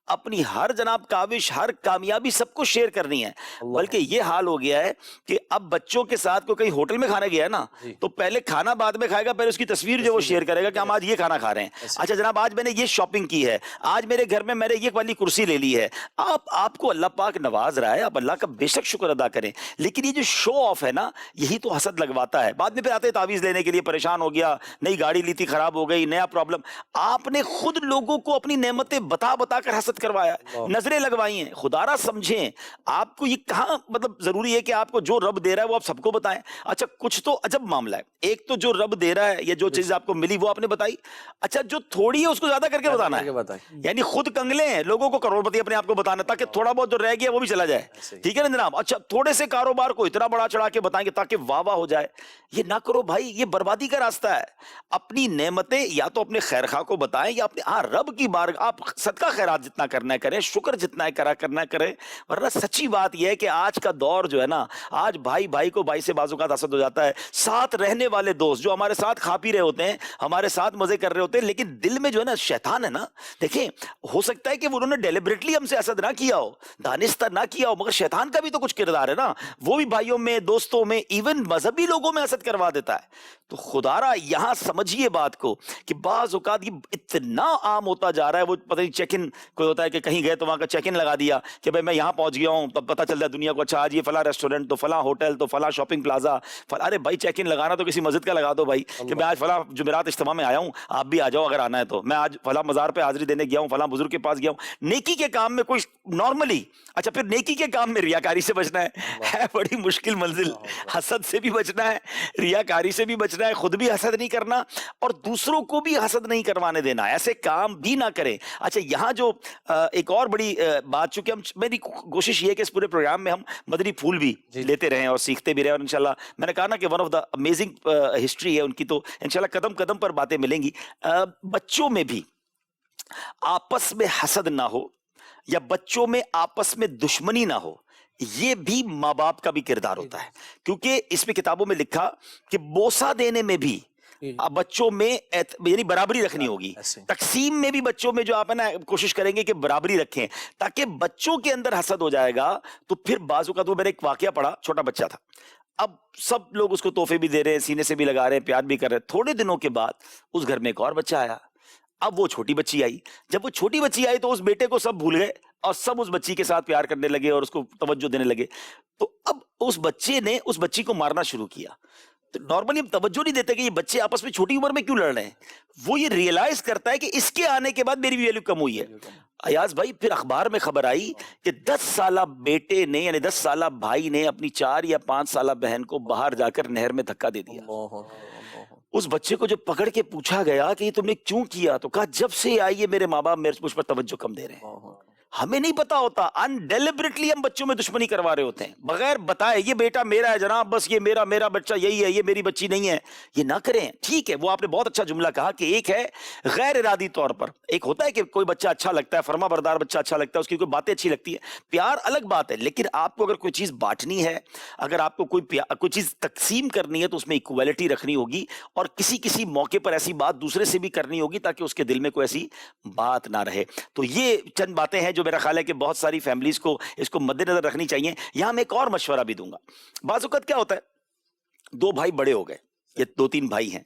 اپنی ہر جناب کاوش, ہر کامیابی سب کو شیئر کرنی ہے. بلکہ یہ حال ہو گیا ہے کہ اب بچوں کے ساتھ کوئی کہیں ہوٹل میں کھانے گیا ہے نا, تو پہلے کھانا بعد میں کھائے گا, پہلے اس کی تصویر جو وہ شیئر کرے گا کہ ہم آج یہ کھانا کھا رہے ہیں. اچھا جناب آج میں نے یہ شاپنگ کی ہے, آج میرے گھر میں نے یہ والی کرسی لے لی ہے. آپ کو اللہ پاک نواز رہا ہے, آپ اللہ کا بے شک شکر ادا کریں, لیکن یہ جو شو آف ہے نا یہی تو حسد لگواتا ہے. بعد میں پھر آتے تعویذ لینے کے لیے, پریشان ہو گیا, نئی گاڑی لی تھی خراب ہو گئی, نیا پرابلم. آپ نے خود لوگوں کو اپنی نعمتیں بتا بتا کر حسد کروایا, نظریں لگوائی ہیں. خدا را سمجھیں آپ کو یہ کہاں مطلب ضروری ہے کہ آپ کو جو رب دے رہا ہے وہ آپ سب کو بتائیں. اچھا کچھ تو عجب معاملہ ہے, ایک تو جو رب دے رہا ہے یا جو چیز آپ کو ملی وہ آپ نے بتائی. اچھا جو تھوڑی ہے اس کو زیادہ کر کے بتانا ہے, یعنی خود کنگلے ہیں, لوگوں کو کروڑ پتی اپنے آپ کو بتانا تاکہ تھوڑا بہت جو رہ گیا وہ بھی چلا جائے. ٹھیک ہے نا جناب. اچھا تھوڑے سے کاروبار کو اتنا بڑا چڑھا کے بتائیں گے تاکہ واہ واہ ہو جائے. یہ نہ کرو بھائی, یہ بربادی کا راستہ ہے. اپنی نعمتیں یا تو اپنے خیر خواہ کو بتائیں یا اپنے رب کی بارگاہ, آپ صدقہ خیرات جتنا کرنا ہے کریں, شکر جتنا ہے کرنا کریں. ورنہ سچی بات یہ ہے کہ آج کا دور جو ہے نا, آج بھائی بھائی کو بھائی سے بعض اوقات حسد ہو جاتا ہے. ساتھ رہنے والے دوست جو ہمارے ساتھ کھا پی رہے ہوتے ہیں, ہمارے ساتھ مزے کر رہے ہوتے ہیں, لیکن دل میں جو ہے نا شیطان ہے نا. دیکھیں ہو سکتا ہے کہ انہوں نے ڈیلیبریٹلی ہم سے حسد نہ کیا ہو, دانستہ نہ کیا ہو, مگر شیطان کا بھی تو کچھ کردار ہے نا. وہ بھی بھائیوں میں, دوستوں میں, ایون مذہبی لوگوں میں حسد کروا دیتا ہے. تو خدا را یہاں سمجھیے بات کو کہ بعض اوقات یہ اتنا عام ہوتا جا رہا ہے. وہ پتہ نہیں چیک ان کوئی ہوتا ہے کہ کہیں گئے تو وہاں کا چیک ان لگا دیا کہ بھائی میں یہاں پہنچ گیا ہوں, تب پتہ چلتا ہے دنیا کو اچھا آج یہ فلاں ریسٹورنٹ, تو فلاں ہوٹل, تو فلاں شاپنگ پلازا, ارے بھائی چیک ان لگانا تو کسی مسجد کا لگا دو بھائی کہ میں آج فلاں جمعرات اجتماع میں آیا ہوں, آپ بھی آ جاؤ اگر آنا ہے تو. میں آج فلاں مزار پہ حاضری دینے گیا ہوں, فلاں بزرگ کے پاس گیا ہوں. نیکی کے کام میں کوئی نارملی, اچھا پھر نیکی کے کام میں ریاکاری سے بچنا ہے بڑی مشکل منزل. حسد سے بھی بچنا ہے, ریاکاری سے بھی بچنا ہے, خود بھی حسد نہیں کرنا اور دوسروں کو بھی حسد نہیں کروانے دینا, ایسے کام بھی نہ کریں. اچھا یہاں جو ایک اور بڑی بات, چونکہ میری کوشش یہ ہے کہ اس پورے پروگرام میں ہم مدنی پھول بھی لیتے رہیں اور سیکھتے بھی رہیں, اور انشاءاللہ میں نے کہا نا کہ one of the amazing history ہے ان کی, تو انشاءاللہ قدم قدم پر باتیں ملیں گی. بچوں میں بھی آپس میں حسد نہ ہو یا بچوں میں آپس میں دشمنی نہ ہو, یہ بھی ماں باپ کا بھی کردار ہوتا ہے. کیونکہ اس میں کتابوں میں لکھا کہ بوسہ دینے میں بھی بچوں میں یعنی برابری رکھنی ہوگی, تقسیم میں بھی بچوں میں جو آپ ہے نا کوشش کریں گے کہ برابری رکھیں, تاکہ بچوں کے اندر حسد ہو جائے گا تو پھر بعض اوقات. وہ میں نے ایک واقعہ پڑھا, چھوٹا بچہ تھا, اب سب لوگ اس کو تحفے بھی دے رہے ہیں, سینے سے بھی لگا رہے ہیں, پیار بھی کر رہے ہیں. تھوڑے دنوں کے بعد اس گھر میں ایک اور بچہ آیا. اب وہ چھوٹی بچی آئی. جب وہ چھوٹی بچی آئی تو اس بیٹے کو سب بھول گئے اور سب اس بچی کے ساتھ پیار کرنے لگے اور اس کو توجہ دینے لگے. تو اب اس بچے نے اس بچی کو مارنا شروع کیا. تو نارملی ہم توجہ نہیں دیتے کہ یہ بچے آپس میں چھوٹی عمر میں کیوں لڑ رہے ہیں. وہ یہ ریئلائز کرتا ہے کہ اس کے آنے کے بعد میری ویلیو کم ہوئی ہے. ایاز بھائی پھر اخبار میں خبر آئی کہ 10 سالہ بیٹے نے یعنی 10 سالہ بھائی نے اپنی 4 یا 5 سالہ بہن کو باہر جا کر نہر میں دھکا دے دیا. اس بچے کو جب پکڑ کے پوچھا گیا کہ یہ تم نے کیوں کیا, تو کہا جب سے آئی ہے میرے ماں باپ مجھ پر توجہ کم دے رہے ہیں. ہمیں نہیں پتا ہوتا, انڈیلیبریٹلی ہم بچوں میں دشمنی کروا رہے ہوتے ہیں بغیر بتائے, یہ بیٹا میرا ہے جناب, بس یہ میرا بچہ یہی ہے, یہ میری بچی نہیں ہے. یہ نہ کریں. ٹھیک ہے, وہ آپ نے بہت اچھا جملہ کہا کہ ایک ہے غیر ارادی طور پر, ایک ہوتا ہے کہ کوئی بچہ اچھا لگتا ہے, فرما بردار بچہ اچھا لگتا ہے, اس کی کوئی باتیں اچھی لگتی ہے, پیار الگ بات ہے. لیکن آپ کو اگر کوئی چیز بانٹنی ہے, اگر آپ کو کوئی چیز تقسیم کرنی ہے, تو اس میں ایکویلٹی رکھنی ہوگی, اور کسی موقع پر ایسی بات دوسرے سے بھی کرنی ہوگی تاکہ اس کے دل میں کوئی ایسی بات نہ رہے. تو یہ چند باتیں ہیں جو میرا خیال ہے کہ بہت ساری فیملیز کو اس کو مد نظر رکھنی چاہیے. یہاں میں ایک اور مشورہ بھی دوں گا. بعض اوقات کیا ہوتا ہے, 2 بھائی بڑے ہو گئے, یہ 2-3 بھائی ہیں,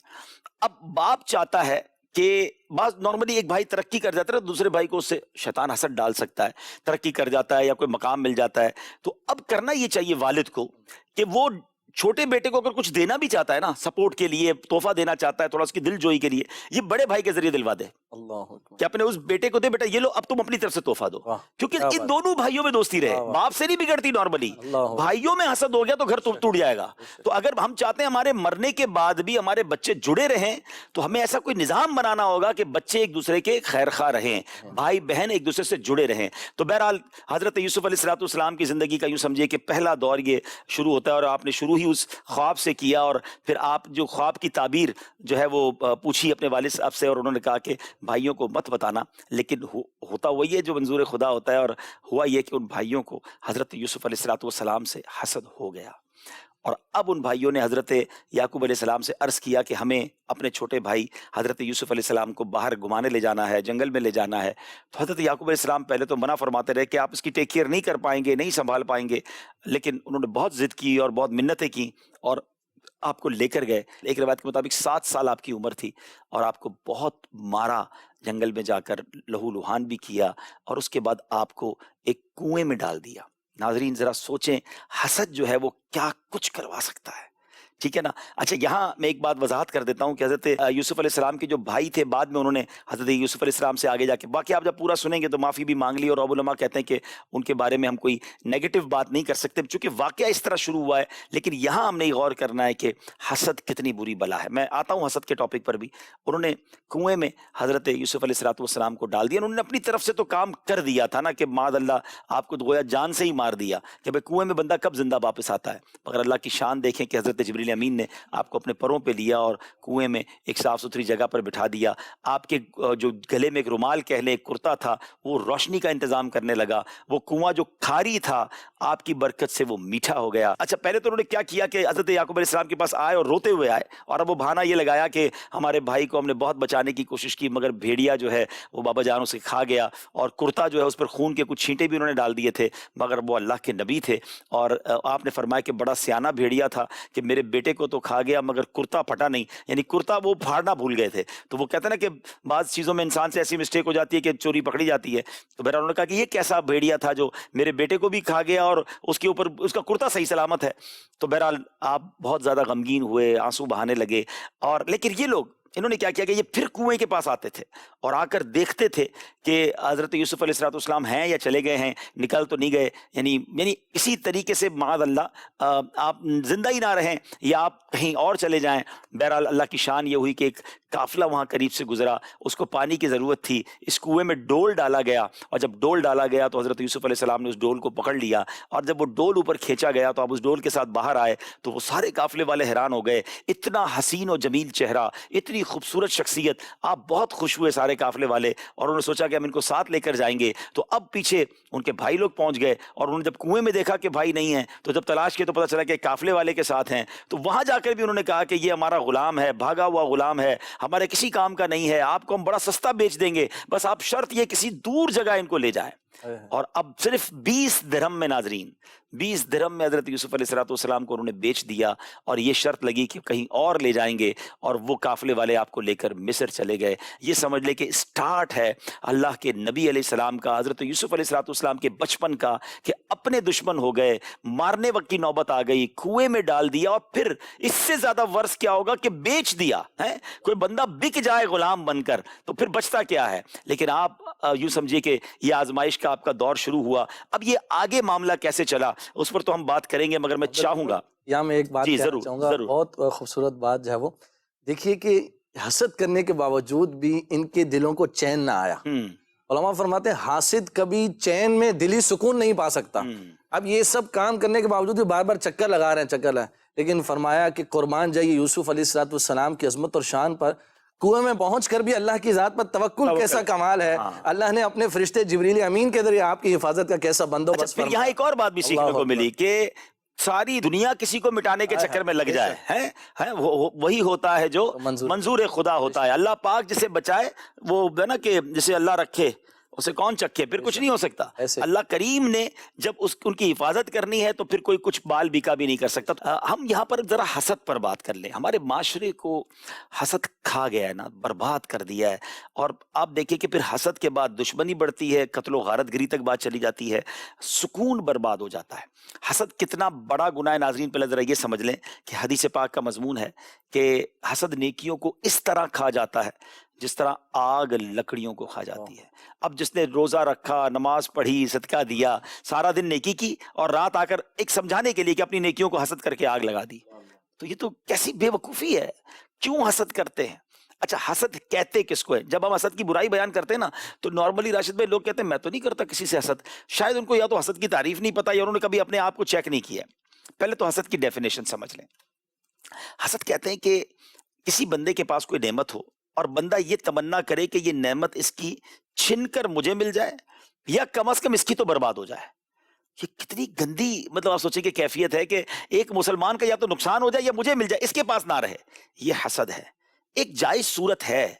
اب باپ چاہتا ہے کہ بعض نارملی ایک بھائی ترقی کر جاتا ہے, دوسرے بھائی کو اس سے شیطان حسد ڈال سکتا ہے, ترقی کر جاتا ہے یا کوئی مقام مل جاتا ہے. تو اب کرنا یہ چاہیے والد کو کہ وہ چھوٹے بیٹے کو اگر کچھ دینا بھی چاہتا ہے نا, سپورٹ کے لیے, تحفہ دینا چاہتا ہے, تھوڑا اس کی دل جوئی کے لیے, یہ بڑے بھائی کے ذریعے دلوا دے. اللہ اکبر. کہ اپنے اس بیٹے کو دے, بیٹا یہ لو, اب تم اپنی طرف سے تحفہ دو, کیونکہ ان دونوں بھائیوں میں دوستی رہے. باپ سے نہیں بگڑتی نارملی, بھائیوں میں حسد ہو گیا تو گھر ٹوٹ جائے گا. تو اگر ہم چاہتے ہیں ہمارے مرنے کے بعد بھی ہمارے بچے جڑے رہیں, تو ہمیں ایسا کوئی نظام بنانا ہوگا کہ بچے ایک دوسرے کے خیر خواہ رہیں, بھائی بہن ایک دوسرے سے جڑے رہیں. تو بہرحال حضرت یوسف علیہ السلام کی زندگی کا یوں سمجھیے کہ پہلا دور یہ شروع ہوتا ہے, اور آپ نے شروع ہی اس خواب سے کیا, اور پھر آپ جو خواب کی تعبیر جو ہے وہ پوچھی اپنے والد صاحب سے, اور انہوں نے کہا کہ بھائیوں کو مت بتانا. لیکن ہوتا وہی ہے جو منظور خدا ہوتا ہے, اور ہوا یہ کہ ان بھائیوں کو حضرت یوسف علیہ السلام سے حسد ہو گیا, اور اب ان بھائیوں نے حضرت یعقوب علیہ السلام سے عرض کیا کہ ہمیں اپنے چھوٹے بھائی حضرت یوسف علیہ السلام کو باہر گھمانے لے جانا ہے, جنگل میں لے جانا ہے. تو حضرت یعقوب علیہ السلام پہلے تو منع فرماتے رہے کہ آپ اس کی ٹیک کیئر نہیں کر پائیں گے, نہیں سنبھال پائیں گے, لیکن انہوں نے بہت ضد کی اور بہت منتیں کی اور آپ کو لے کر گئے. ایک روایت کے مطابق 7 سال آپ کی عمر تھی, اور آپ کو بہت مارا, جنگل میں جا کر لہو لہان بھی کیا, اور اس کے بعد آپ کو ایک کنویں میں ڈال دیا. ناظرین ذرا سوچیں, حسد جو ہے وہ کیا کچھ کروا سکتا ہے. ٹھیک ہے نا. اچھا, یہاں میں ایک بات وضاحت کر دیتا ہوں کہ حضرت یوسف علیہ السلام کے جو بھائی تھے, بعد میں انہوں نے حضرت یوسف علیہ السلام سے آگے جا کے, باقی آپ جب پورا سنیں گے تو معافی بھی مانگ لی, اور ابو علماء کہتے ہیں کہ ان کے بارے میں ہم کوئی نیگیٹو بات نہیں کر سکتے چونکہ واقعہ اس طرح شروع ہوا ہے. لیکن یہاں ہم نے غور کرنا ہے کہ حسد کتنی بری بلا ہے. میں آتا ہوں حسد کے ٹاپک پر بھی. انہوں نے کنویں میں حضرت یوسف علیہ السلام کو ڈال دیا. انہوں نے اپنی طرف سے تو کام کر دیا تھا نا کہ معاذ اللہ آپ کو گویا جان سے ہی مار دیا کہ بھائی کنویں میں بندہ کب زندہ واپس آتا ہے, مگر اللہ کی شان دیکھیں کہ حضرت جبریل امین نے آپ کو اپنے پروں پہ لیا اور کنویں میں ایک صاف ستھری جگہ پر بٹھا دیا. آپ کے جو گلے میں ایک رومال کہہ لیں, ایک کرتا تھا, وہ روشنی کا انتظام کرنے لگا. وہ کنواں جو کھاری تھا آپ کی برکت سے وہ میٹھا ہو گیا. اچھا, پہلے تو انہوں نے کیا کیا کہ حضرت یعقوب علیہ السلام کے پاس آئے اور روتے ہوئے آئے, اور اب وہ بہانہ یہ لگایا کہ ہمارے بھائی کو ہم نے بہت بچانے کی کوشش کی, مگر بھیڑیا جو ہے وہ بابا جان اسے کھا گیا, اور کرتا جو ہے اس پر خون کے کچھ چھینٹے بھی انہوں نے ڈال دیے تھے, مگر وہ اللہ کے نبی تھے. اور آپ نے فرمایا کہ بڑا سیانہ بھیڑیا تھا کہ میرے بیٹے کو تو کھا گیا مگر کرتا پھٹا نہیں, یعنی کرتا وہ پھاڑنا بھول گئے تھے. تو وہ کہتے ہیں نا کہ بعض چیزوں میں انسان سے ایسی مسٹیک ہو جاتی ہے کہ چوری پکڑی جاتی ہے. تو بہرحال انہوں نے کہا کہ یہ کیسا بھیڑیا تھا جو میرے بیٹے کو بھی کھا گیا اور اس کے اوپر اس کا کرتا صحیح سلامت ہے. تو بہرحال آپ بہت زیادہ غمگین ہوئے, آنسو بہانے لگے. اور لیکن یہ لوگ انہوں نے کیا کیا کہ یہ پھر کنویں کے پاس آتے تھے اور آ کر دیکھتے تھے کہ حضرت یوسف علیہ السلام ہیں یا چلے گئے ہیں, نکل تو نہیں گئے, یعنی اسی طریقے سے معاذ اللہ آپ زندہ ہی نہ رہیں یا آپ کہیں اور چلے جائیں. بہرحال اللہ کی شان یہ ہوئی کہ ایک قافلہ وہاں قریب سے گزرا, اس کو پانی کی ضرورت تھی, اس کنویں میں ڈول ڈالا گیا, اور جب ڈول ڈالا گیا تو حضرت یوسف علیہ السلام نے اس ڈول کو پکڑ لیا, اور جب وہ ڈول اوپر کھینچا گیا تو آپ اس ڈول کے ساتھ باہر آئے تو وہ سارے قافلے والے حیران ہو گئے. اتنا حسین و جمیل چہرہ, اتنی خوبصورت شخصیت, آپ بہت خوش ہوئے سارے قافلے والے, اور انہوں نے سوچا کہ ہم ان کو ساتھ لے کر جائیں گے. تو اب پیچھے ان کے بھائی لوگ پہنچ گئے, اور انہوں نے جب کنویں میں دیکھا کہ بھائی نہیں ہیں تو جب تلاش کیا تو پتہ چلا کہ قافلے والے کے ساتھ ہیں. تو وہاں جا کر بھی انہوں نے کہا کہ یہ ہمارا غلام ہے, بھاگا ہوا غلام ہے, ہمارے کسی کام کا نہیں ہے, آپ کو ہم بڑا سستا بیچ دیں گے, بس آپ شرط یہ کسی دور جگہ ان کو لے جائیں. اور اب صرف 20 درہم میں, ناظرین 20 درہم میں حضرت یوسف علیہ السلام کو انہوں نے بیچ دیا, اور یہ شرط لگی کہ کہیں اور لے جائیں گے, اور وہ قافلے والے آپ کو لے کر مصر چلے گئے. یہ سمجھ لے کہ سٹارٹ ہے اللہ کے نبی علیہ السلام کا, حضرت یوسف علیہ السلام کے بچپن کا, کہ اپنے دشمن ہو گئے, مارنے وقت کی نوبت آ گئی, کنویں میں ڈال دیا, اور پھر اس سے زیادہ ورث کیا ہوگا کہ بیچ دیا ہے. کوئی بندہ بک جائے غلام بن کر تو پھر بچتا کیا ہے. لیکن آپ یوں سمجھیے کہ یہ آزمائش کا آپ کا دور شروع ہوا. اب یہ آگے معاملہ کیسے چلا اس پر تو ہم بات کریں گے, مگر میں چاہوں گا یہاں میں ایک بات کہنا چاہوں گا, بہت خوبصورت بات جو ہے وہ دیکھیے کہ حسد کرنے کے باوجود بھی ان کے دلوں کو چین نہ آیا, علماء فرماتے ہیں حاسد کبھی چین میں دلی سکون نہیں پا سکتا. اب یہ سب کام کرنے کے باوجود بھی بار بار چکر لگا رہے ہیں چکر لگا، لیکن فرمایا کہ قربان جائیے یوسف علیہ السلام کی عظمت اور شان پر، کنویں میں پہنچ کر بھی اللہ کی ذات پر توکل کیسا کمال ہے. اللہ نے اپنے فرشتے جبریل امین کے ذریعے آپ کی حفاظت کا کیسا بندوبست. پھر یہاں ایک اور بات بھی سیکھنے کو ملی کہ ساری دنیا کسی کو مٹانے کے چکر میں لگ جائے وہی ہوتا ہے جو منظور خدا ہوتا ہے. اللہ پاک جسے بچائے وہ نا کہ جسے اللہ رکھے اسے کون چکھے، پھر کچھ نہیں ہو سکتا. اللہ کریم نے جب ان کی حفاظت کرنی ہے تو پھر کوئی کچھ بال بیکا بھی نہیں کر سکتا. ہم یہاں پر ذرا حسد پر بات کر لیں. ہمارے معاشرے کو حسد کھا گیا ہے نا، برباد کر دیا ہے. اور آپ دیکھیں کہ پھر حسد کے بعد دشمنی بڑھتی ہے، قتل و غارت گری تک بات چلی جاتی ہے، سکون برباد ہو جاتا ہے. حسد کتنا بڑا گناہ ہے ناظرین، پہلے ذرا یہ سمجھ لیں کہ حدیث پاک کا مضمون ہے کہ حسد نیکیوں کو اس طرح کھا جاتا ہے جس طرح آگ لکڑیوں کو کھا جاتی ہے. اب جس نے روزہ رکھا، نماز پڑھی، صدقہ دیا، سارا دن نیکی کی، اور رات آ کر ایک سمجھانے کے لیے کہ اپنی نیکیوں کو حسد کر کے آگ لگا دی، تو یہ تو کیسی بے وقوفی ہے. کیوں حسد کرتے ہیں؟ اچھا حسد کہتے کس کو ہے؟ جب ہم حسد کی برائی بیان کرتے ہیں نا تو نارملی راشد بھائی لوگ کہتے ہیں میں تو نہیں کرتا کسی سے حسد. شاید ان کو یا تو حسد کی تعریف نہیں پتا یا انہوں نے کبھی اپنے آپ کو چیک نہیں کیا. پہلے تو حسد کی ڈیفینیشن سمجھ لیں. حسد کہتے ہیں کہ کسی بندے کے پاس کوئی نعمت ہو اور بندہ یہ تمنا کرے کہ یہ نعمت اس کی چھن کر مجھے مل جائے یا کم از کم اس کی تو برباد ہو جائے. یہ کتنی گندی مطلب آپ سوچیں کہ کیفیت ہے کہ ایک مسلمان کا یا تو نقصان ہو جائے یا مجھے مل جائے، اس کے پاس نہ رہے. یہ حسد ہے. ایک جائز صورت ہے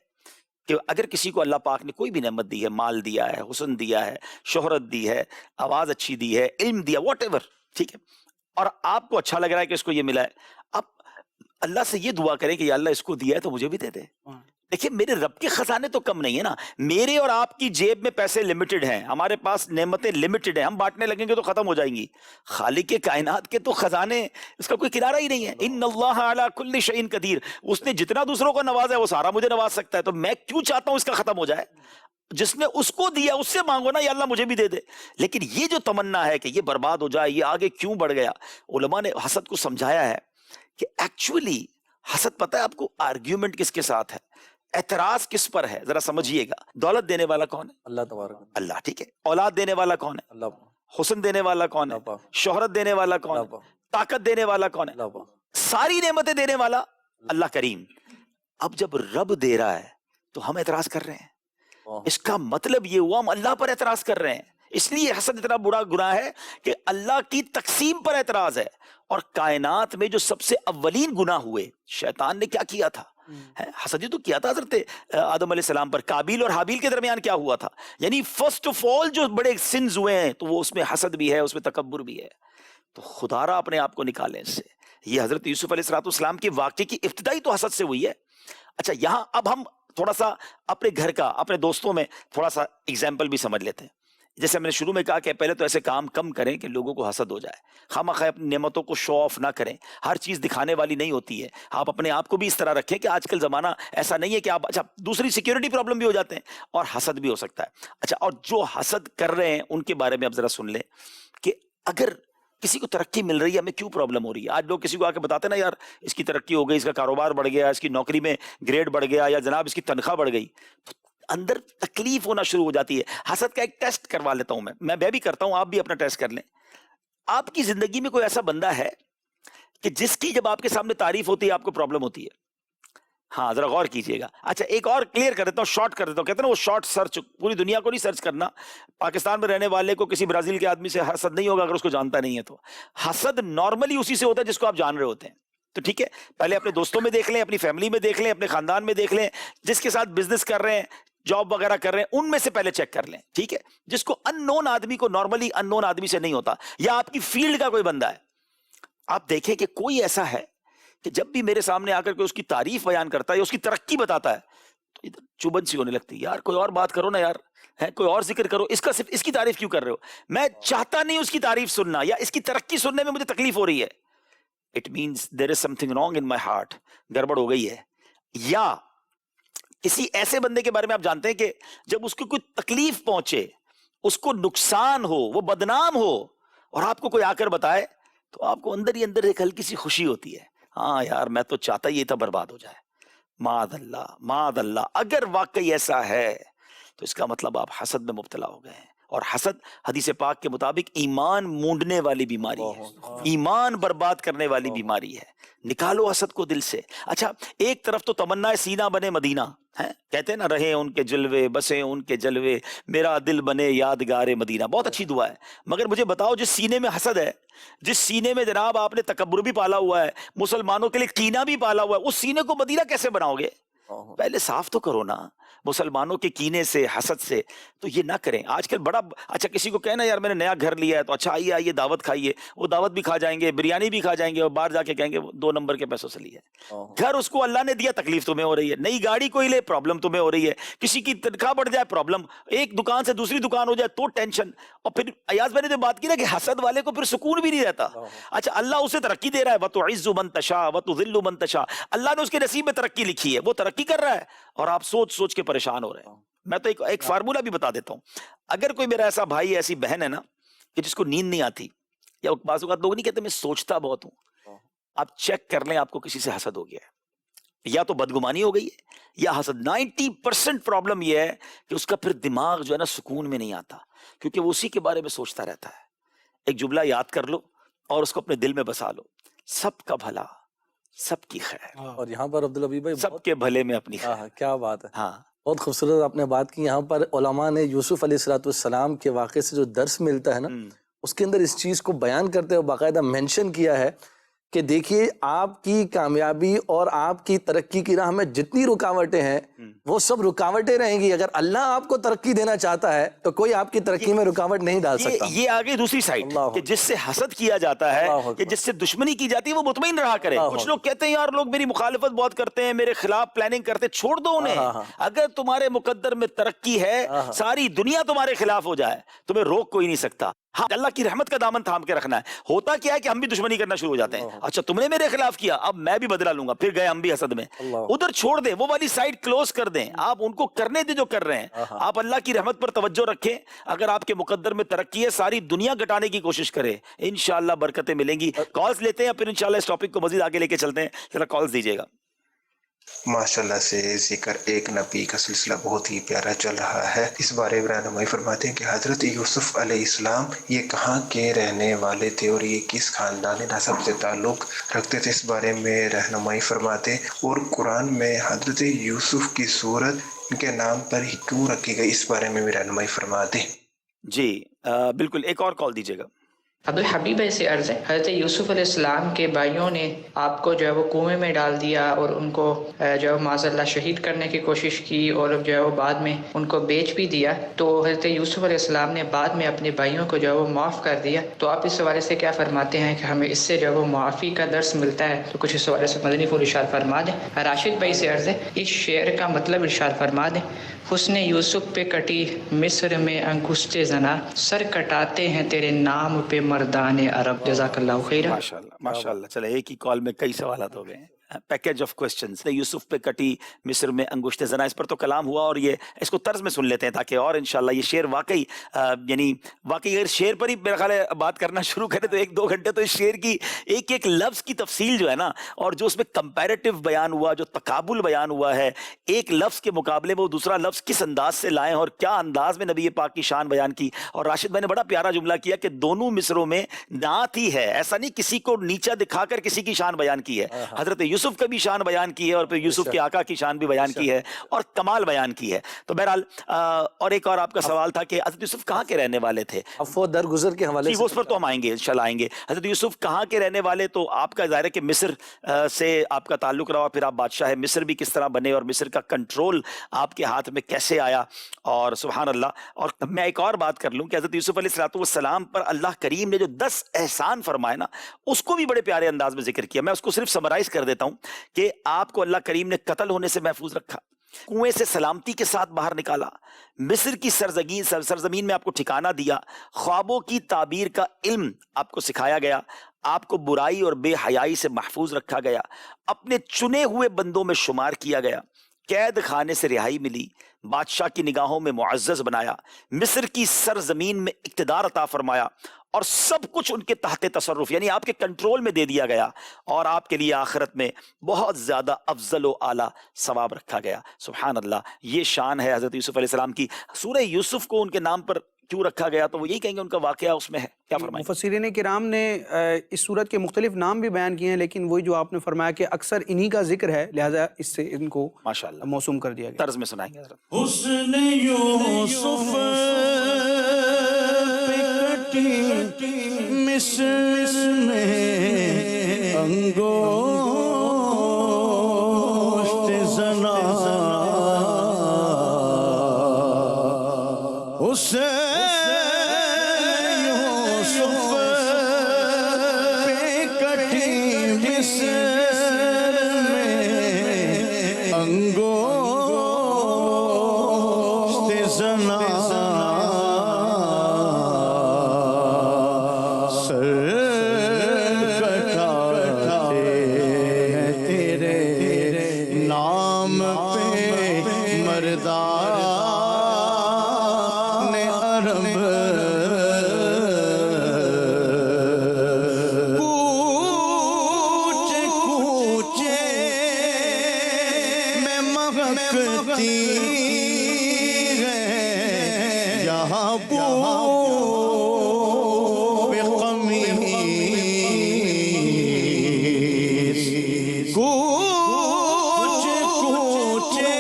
کہ اگر کسی کو اللہ پاک نے کوئی بھی نعمت دی ہے، مال دیا ہے، حسن دیا ہے، شہرت دی ہے، آواز اچھی دی ہے، علم دیا، واٹ ایور، ٹھیک ہے، اور آپ کو اچھا لگ رہا ہے کہ اس کو یہ ملا ہے، اب اللہ سے یہ دعا کریں کہ یا اللہ اس کو دیا ہے تو مجھے بھی دے دے. دیکھیں میرے رب کے خزانے تو کم نہیں ہے نا. میرے اور آپ کی جیب میں پیسے لمیٹڈ ہیں، ہمارے پاس نعمتیں لمیٹڈ ہیں، ہم بانٹنے لگیں گے تو ختم ہو جائیں گی. خالق کائنات کے تو خزانے اس کا کوئی کنارہ ہی نہیں ہے. ان اللہ علی کل شیء قدیر. اس نے جتنا دوسروں کو نوازا ہے وہ سارا مجھے نواز سکتا ہے، تو میں کیوں چاہتا ہوں اس کا ختم ہو جائے؟ جس نے اس کو دیا اس سے مانگو نا یا اللہ مجھے بھی دے دے. لیکن یہ جو تمنا ہے کہ یہ برباد ہو جائے، یہ آگے کیوں بڑھ گیا، علماء نے حسد کو سمجھایا ہے کہ ایکچولی حسد پتہ ہے آپ کو آرگیومنٹ کس کے ساتھ ہے، اعتراض کس پر ہے. ذرا سمجھیے گا. دولت دینے والا کون ہے؟ اللہ تبارک اللہ، ٹھیک ہے. اولاد دینے والا کون ہے؟ اللہ. حسن دینے والا کون ہے؟ شہرت دینے والا کون ہے؟ طاقت دینے والا کون ہے؟ ساری نعمتیں دینے والا اللہ کریم. اب جب رب دے رہا ہے تو ہم اعتراض کر رہے ہیں. اس کا مطلب یہ ہوا ہم اللہ پر اعتراض کر رہے ہیں. اس لیے حسد اتنا برا گناہ ہے کہ اللہ کی تقسیم پر اعتراض ہے. اور کائنات میں جو سب سے اولین گناہ ہوئے، شیطان نے کیا کیا تھا؟ حسد تو کیا تھا حضرت آدم علیہ السلام پر. قابیل اور حابیل کے درمیان کیا ہوا تھا؟ یعنی فرسٹ آف آل جو بڑے سنز ہوئے ہیں تو وہ اس میں حسد بھی ہے، اس میں تکبر بھی ہے. تو خدا را اپنے آپ کو نکالیں اس سے. یہ حضرت یوسف علیہ السلام کی واقعے کی ابتدائی تو حسد سے ہوئی ہے. اچھا یہاں اب ہم تھوڑا سا اپنے گھر کا، اپنے دوستوں میں تھوڑا سا اگزامپل بھی سمجھ لیتے ہیں. جیسے میں نے شروع میں کہا کہ پہلے تو ایسے کام کم کریں کہ لوگوں کو حسد ہو جائے. خواہ اپنی نعمتوں کو شو آف نہ کریں. ہر چیز دکھانے والی نہیں ہوتی ہے. آپ اپنے آپ کو بھی اس طرح رکھیں کہ آج کل زمانہ ایسا نہیں ہے کہ آپ، اچھا دوسری سیکیورٹی پرابلم بھی ہو جاتے ہیں اور حسد بھی ہو سکتا ہے. اچھا اور جو حسد کر رہے ہیں ان کے بارے میں اب ذرا سن لیں کہ اگر کسی کو ترقی مل رہی ہے ہمیں کیوں پرابلم ہو رہی ہے. آج لوگ کسی کو آ کے بتاتے ہیں نا یار اس کی ترقی ہو گئی، اس کا کاروبار بڑھ گیا، اس کی نوکری میں گریڈ بڑھ گیا، یا جناب اس کی تنخواہ بڑھ گئی، تو اندر تکلیف ہونا شروع ہو جاتی ہے. حسد کا ایک ٹیسٹ کروا لیتا ہوں میں بھی کرتا ہوں، آپ بھی اپنا ٹیسٹ کر لیں. آپ کی زندگی میں کوئی ایسا بندہ ہے کہ جس کی جب آپ کے سامنے تعریف ہوتی ہے آپ کو پرابلم ہوتی ہے؟ ہاں ذرا غور کیجئے گا. اچھا ایک اور کلیئر کر دیتا ہوں، شارٹ کر دیتا ہوں. کہتے ہیں نا وہ شارٹ سرچ، پوری دنیا کو نہیں سرچ کرنا. پاکستان میں رہنے والے کو کسی برازیل کے آدمی سے حسد نہیں ہوگا اگر اس کو جانتا نہیں ہے. تو حسد نارملی اسی سے ہوتا ہے جس کو آپ جان رہے ہوتے ہیں. تو ٹھیک ہے، پہلے اپنے دوستوں میں دیکھ لیں، اپنی فیملی میں دیکھ لیں، اپنے خاندان میں دیکھ لیں، جس کے ساتھ بزنس کر رہے ہیں، جاب وغیرہ کر رہے ہیں، ان میں سے پہلے چیک کر لیں. ٹھیک ہے، جس کو ان نون آدمی کو نارملی ان نون آدمی سے نہیں ہوتا، یا آپ کی فیلڈ کا کوئی بندہ ہے. آپ دیکھیں کہ کوئی ایسا ہے کہ جب بھی میرے سامنے آ کر کے اس کی تعریف بیان کرتا ہے یا اس کی ترقی بتاتا ہے تو ادھر چبن سی ہونے لگتی ہے. یار کوئی اور بات کرو نا یار، ہے کوئی اور ذکر کرو، اس کا صرف اس کی تعریف کیوں کر رہے ہو؟ میں چاہتا نہیں اس کی تعریف سننا یا اس کی ترقی سننے میں مجھے تکلیف ہو رہی ہے. It means there is some thing wrong in my heart, گڑبڑ ہو گئی ہے. یا کسی ایسے بندے کے بارے میں آپ جانتے ہیں کہ جب اس کو کوئی تکلیف پہنچے، اس کو نقصان ہو، وہ بدنام ہو اور آپ کو کوئی آ کر بتائے تو آپ کو اندر ہی اندر ایک ہلکی سی خوشی ہوتی ہے. ہاں یار میں تو چاہتا یہ تھا برباد ہو جائے. معاذ اللہ معاذ اللہ. اگر واقعی ایسا ہے تو اس کا مطلب آپ حسد میں مبتلا ہو گئے ہیں. اور حسد حدیث پاک کے مطابق ایمان مونڈنے والی بیماری ہے، ایمان برباد کرنے والی بیماری ہے. نکالو حسد کو دل سے. اچھا، ایک طرف تو تمنا سینہ بنے مدینہ ہے، کہتے ہیں نا، رہے ان کے جلوے بسیں ان کے جلوے، میرا دل بنے یادگار مدینہ. بہت اچھی دعا ہے. مگر مجھے بتاؤ، جس سینے میں حسد ہے، جس سینے میں جناب آپ نے تکبر بھی پالا ہوا ہے، مسلمانوں کے لیے کینہ بھی پالا ہوا ہے، اس سینے کو مدینہ کیسے بناؤ گے؟ پہلے صاف تو کرو نا مسلمانوں کے کینے سے، حسد سے. تو یہ نہ کریں. آج کل بڑا اچھا، کسی کو کہنا یار میں نے نیا گھر لیا ہے تو اچھا آئیے آئیے دعوت کھائیے، وہ دعوت بھی کھا جائیں گے، بریانی بھی کھا جائیں گے، اور باہر جا کے کہیں گے 2 نمبر کے پیسوں سے لیا ہے. گھر اس کو اللہ نے دیا، تکلیف تمہیں ہو رہی ہے. نئی گاڑی کوئی لے، پرابلم تمہیں ہو رہی ہے. کسی کی تنخواہ بڑھ جائے، پرابلم. ایک دکان سے دوسری دکان ہو جائے تو ٹینشن. اور پھر ایاز بھائی نے تو بات کی نا کہ حسد والے کو پھر سکون بھی نہیں رہتا. اچھا، اللہ اسے ترقی دے رہا ہے، وَتُعِزُّ مَن تَشَاءُ وَتُذِلُّ مَن تَشَاءُ. اللہ نے اس کے نصیب میں ترقی لکھی ہے، وہ ترقی کر رہا ہے اور آپ سوچ سوچ کے پریشان ہو رہے ہیں. میں تو ایک فارمولا بھی بتا دیتا ہوں. اگر کوئی میرا ایسا بھائی ایسی بہن ہے نا کہ جس کو نیند نہیں آتی، یا بعض اوقات لوگ نہیں کہتے میں سوچتا بہت ہوں، آپ چیک کر لیں آپ کو کسی سے حسد ہو گیا ہے. یا تو بدگمانی ہو گئی ہے یا حسد. 90% پرابلم یہ ہے کہ اس کا پھر دماغ جو ہے نا سکون میں نہیں آتا، کیونکہ وہ اسی کے بارے میں سوچتا رہتا ہے. ایک جملہ یاد کر لو اور اس کو اپنے دل میں بسا لو: سب کا بھلا، سب کی خیر. اور یہاں پر عبدالحبیب بھائی سب کے بھلے میں اپنی خیر. کیا بات ہے. ہاں، بہت خوبصورت آپ نے بات کی. یہاں پر علماء نے یوسف علیہ السلام کے واقعے سے جو درس ملتا ہے نا، اس کے اندر اس چیز کو بیان کرتے ہوئے باقاعدہ مینشن کیا ہے کہ دیکھیے، آپ کی کامیابی اور آپ کی ترقی کی راہ میں جتنی رکاوٹیں ہیں وہ سب رکاوٹیں رہیں گی. اگر اللہ آپ کو ترقی دینا چاہتا ہے تو کوئی آپ کی ترقی میں رکاوٹ نہیں ڈال سکتا. یہ آگے دوسری سائڈ کہ جس سے حسد کیا جاتا ہے، کہ جس سے دشمنی کی جاتی ہے، وہ مطمئن رہا کرے. کچھ لوگ کہتے ہیں یار لوگ میری مخالفت بہت کرتے ہیں، میرے خلاف پلاننگ کرتے ہیں. چھوڑ دو انہیں. اگر تمہارے مقدر میں ترقی ہے، ساری دنیا تمہارے خلاف ہو جائے، تمہیں روک کوئی نہیں سکتا. ہاں، اللہ کی رحمت کا دامن تھام کے رکھنا ہے. ہوتا کیا ہے کہ ہم بھی دشمنی کرنا شروع ہو جاتے ہیں. اچھا، تم نے میرے خلاف کیا، اب میں بھی بدلہ لوں گا. پھر گئے ہم بھی حسد میں. ادھر چھوڑ دیں، وہ والی سائڈ کلوز کر دیں. آپ ان کو کرنے دیں جو کر رہے ہیں. آپ اللہ کی رحمت پر توجہ رکھیں. اگر آپ کے مقدر میں ترقی ہے، ساری دنیا گٹانے کی کوشش کریں، انشاءاللہ برکتیں ملیں گی. کالز لیتے ہیں، پھر انشاءاللہ اس ٹاپک کو مزید آگے لے کے چلتے ہیں. ذرا کالز دیجیے گا. ماشاءاللہ سے ذکر ایک نبی کا سلسلہ بہت ہی پیارا چل رہا ہے. اس بارے میں رہنمائی فرماتے ہیں کہ حضرت یوسف علیہ السلام یہ کہاں کے رہنے والے تھے اور یہ کس خاندان نسب سے تعلق رکھتے تھے. اس بارے میں رہنمائی فرماتے ہیں. اور قرآن میں حضرت یوسف کی صورت ان کے نام پر ہی کیوں رکھی گئی، اس بارے میں بھی رہنمائی فرماتے ہیں. جی بالکل، ایک اور کال دیجیے گا. عبدالحبیب بھائی سے عرض ہے، حضرت یوسف علیہ السلام کے بھائیوں نے آپ کو جو ہے وہ کنویں میں ڈال دیا اور ان کو جو ہے معاذ اللہ شہید کرنے کی کوشش کی، اور جو ہے وہ بعد میں ان کو بیچ بھی دیا. تو حضرت یوسف علیہ السلام نے بعد میں اپنے بھائیوں کو جو ہے وہ معاف کر دیا. تو آپ اس حوالے سے کیا فرماتے ہیں کہ ہمیں اس سے جو ہے وہ معافی کا درس ملتا ہے؟ تو کچھ اس حوالے سے مدنی پھول ارشاد فرما دیں. راشد بھائی سے عرض ہے، اس شعر کا مطلب ارشاد فرما دیں. حسن یوسف پہ کٹی مصر میں انگشت زنا، سر کٹاتے ہیں تیرے نام پہ مردان عرب. جزاک اللہ خیرہ. ماشاءاللہ ماشاءاللہ. چلے ایک ہی کال میں کئی سوالات ہو گئے ہیں. Package of questions. یوسف پہ کٹی مصر میں انگشت زنا، اس پر تو کلام ہوا، اور یہ اس کو طرز میں سن لیتے ہیں تاکہ اور انشاءاللہ یہ شعر واقعی واقعی اگر شعر پر ہی میرا خیال ہے بات کرنا شروع کرے تو 1-2 گھنٹے تو اس شعر کی ایک ایک لفظ کی تفصیل جو ہے نا، اور جو اس میں کمپیریٹیو بیان ہوا، جو تقابل بیان ہوا ہے ایک لفظ کے مقابلے میں وہ دوسرا لفظ کس انداز سے لائیں اور کیا انداز میں نبی پاک کی شان بیان کی. اور راشد بھائی نے بڑا پیارا جملہ کیا کہ دونوں مصروں میں نعت ہی ہے، ایسا نہیں کسی کو نیچا دکھا کر کسی کی شان بیان کی ہے. حضرت یوسف کا بھی شان بیان کی ہے اور پھر یوسف کے آقا کی شان بھی بیان کی ہے اور کمال بیان کی ہے. تو بہرحال اور ایک اور آپ کا سوال تھا کہ حضرت یوسف کہاں کے رہنے والے تھے. عفو درگزر کے حوالے سے اس پر تو ہم آئیں گے انشاءاللہ آئیں گے. حضرت یوسف کہاں کے رہنے والے، تو آپ کا ظاہر ہے کہ مصر سے آپ کا تعلق رہا، پھر آپ بادشاہ مصر بھی کس طرح بنے اور مصر کا کنٹرول آپ کے ہاتھ میں کیسے آیا، اور سبحان اللہ. اور میں ایک اور بات کر لوں کہ حضرت یوسف علیہ السلام پر اللہ کریم نے جو 10 احسان فرمائے نا، اس کو بھی بڑے پیارے انداز میں ذکر کیا. میں اس کو صرف سمرائز کر دیتا ہوں کہ آپ کو اللہ کریم نے قتل ہونے سے محفوظ رکھا، کنویں سے سلامتی کے ساتھ باہر نکالا، مصر کی سرزمین میں آپ کو ٹھکانہ دیا، خوابوں کی تعبیر کا علم آپ کو سکھایا گیا، آپ کو برائی اور بے حیائی سے محفوظ رکھا گیا، اپنے چنے ہوئے بندوں میں شمار کیا گیا، قید خانے سے رہائی ملی، بادشاہ کی نگاہوں میں معزز بنایا، مصر کی سرزمین میں اقتدار عطا فرمایا، اور سب کچھ ان کے تحت تصرف یعنی آپ کے کنٹرول میں دے دیا گیا، اور آپ کے لیے آخرت میں بہت زیادہ افضل و اعلیٰ ثواب رکھا گیا۔ سبحان اللہ، یہ شان ہے حضرت یوسف علیہ السلام کی۔ سورہ یوسف کو ان کے نام پر کیوں رکھا گیا؟ تو وہ یہی کہیں گے ان کا واقعہ اس میں ہے۔ کیا فرمائیں؟ مفسرین کرام نے اس صورت کے مختلف نام بھی بیان کیے ہیں، لیکن وہی جو آپ نے فرمایا کہ اکثر انہی کا ذکر ہے، لہٰذا اس سے ان کو ماشاءاللہ موسوم کر دیا گیا۔ طرز میں سنائیں گے حضرت۔ حسن یوسف پہ کٹی مصر میں انگوشت زنا، حسن یوسف پہ کٹی مصر میں انگوشت زنا، سر کٹاتے ہیں تیرے نام پہ مردان عرب، کوچے کوچے میں مہکتی ہے یہاں بو قمیص، کوچے کوچے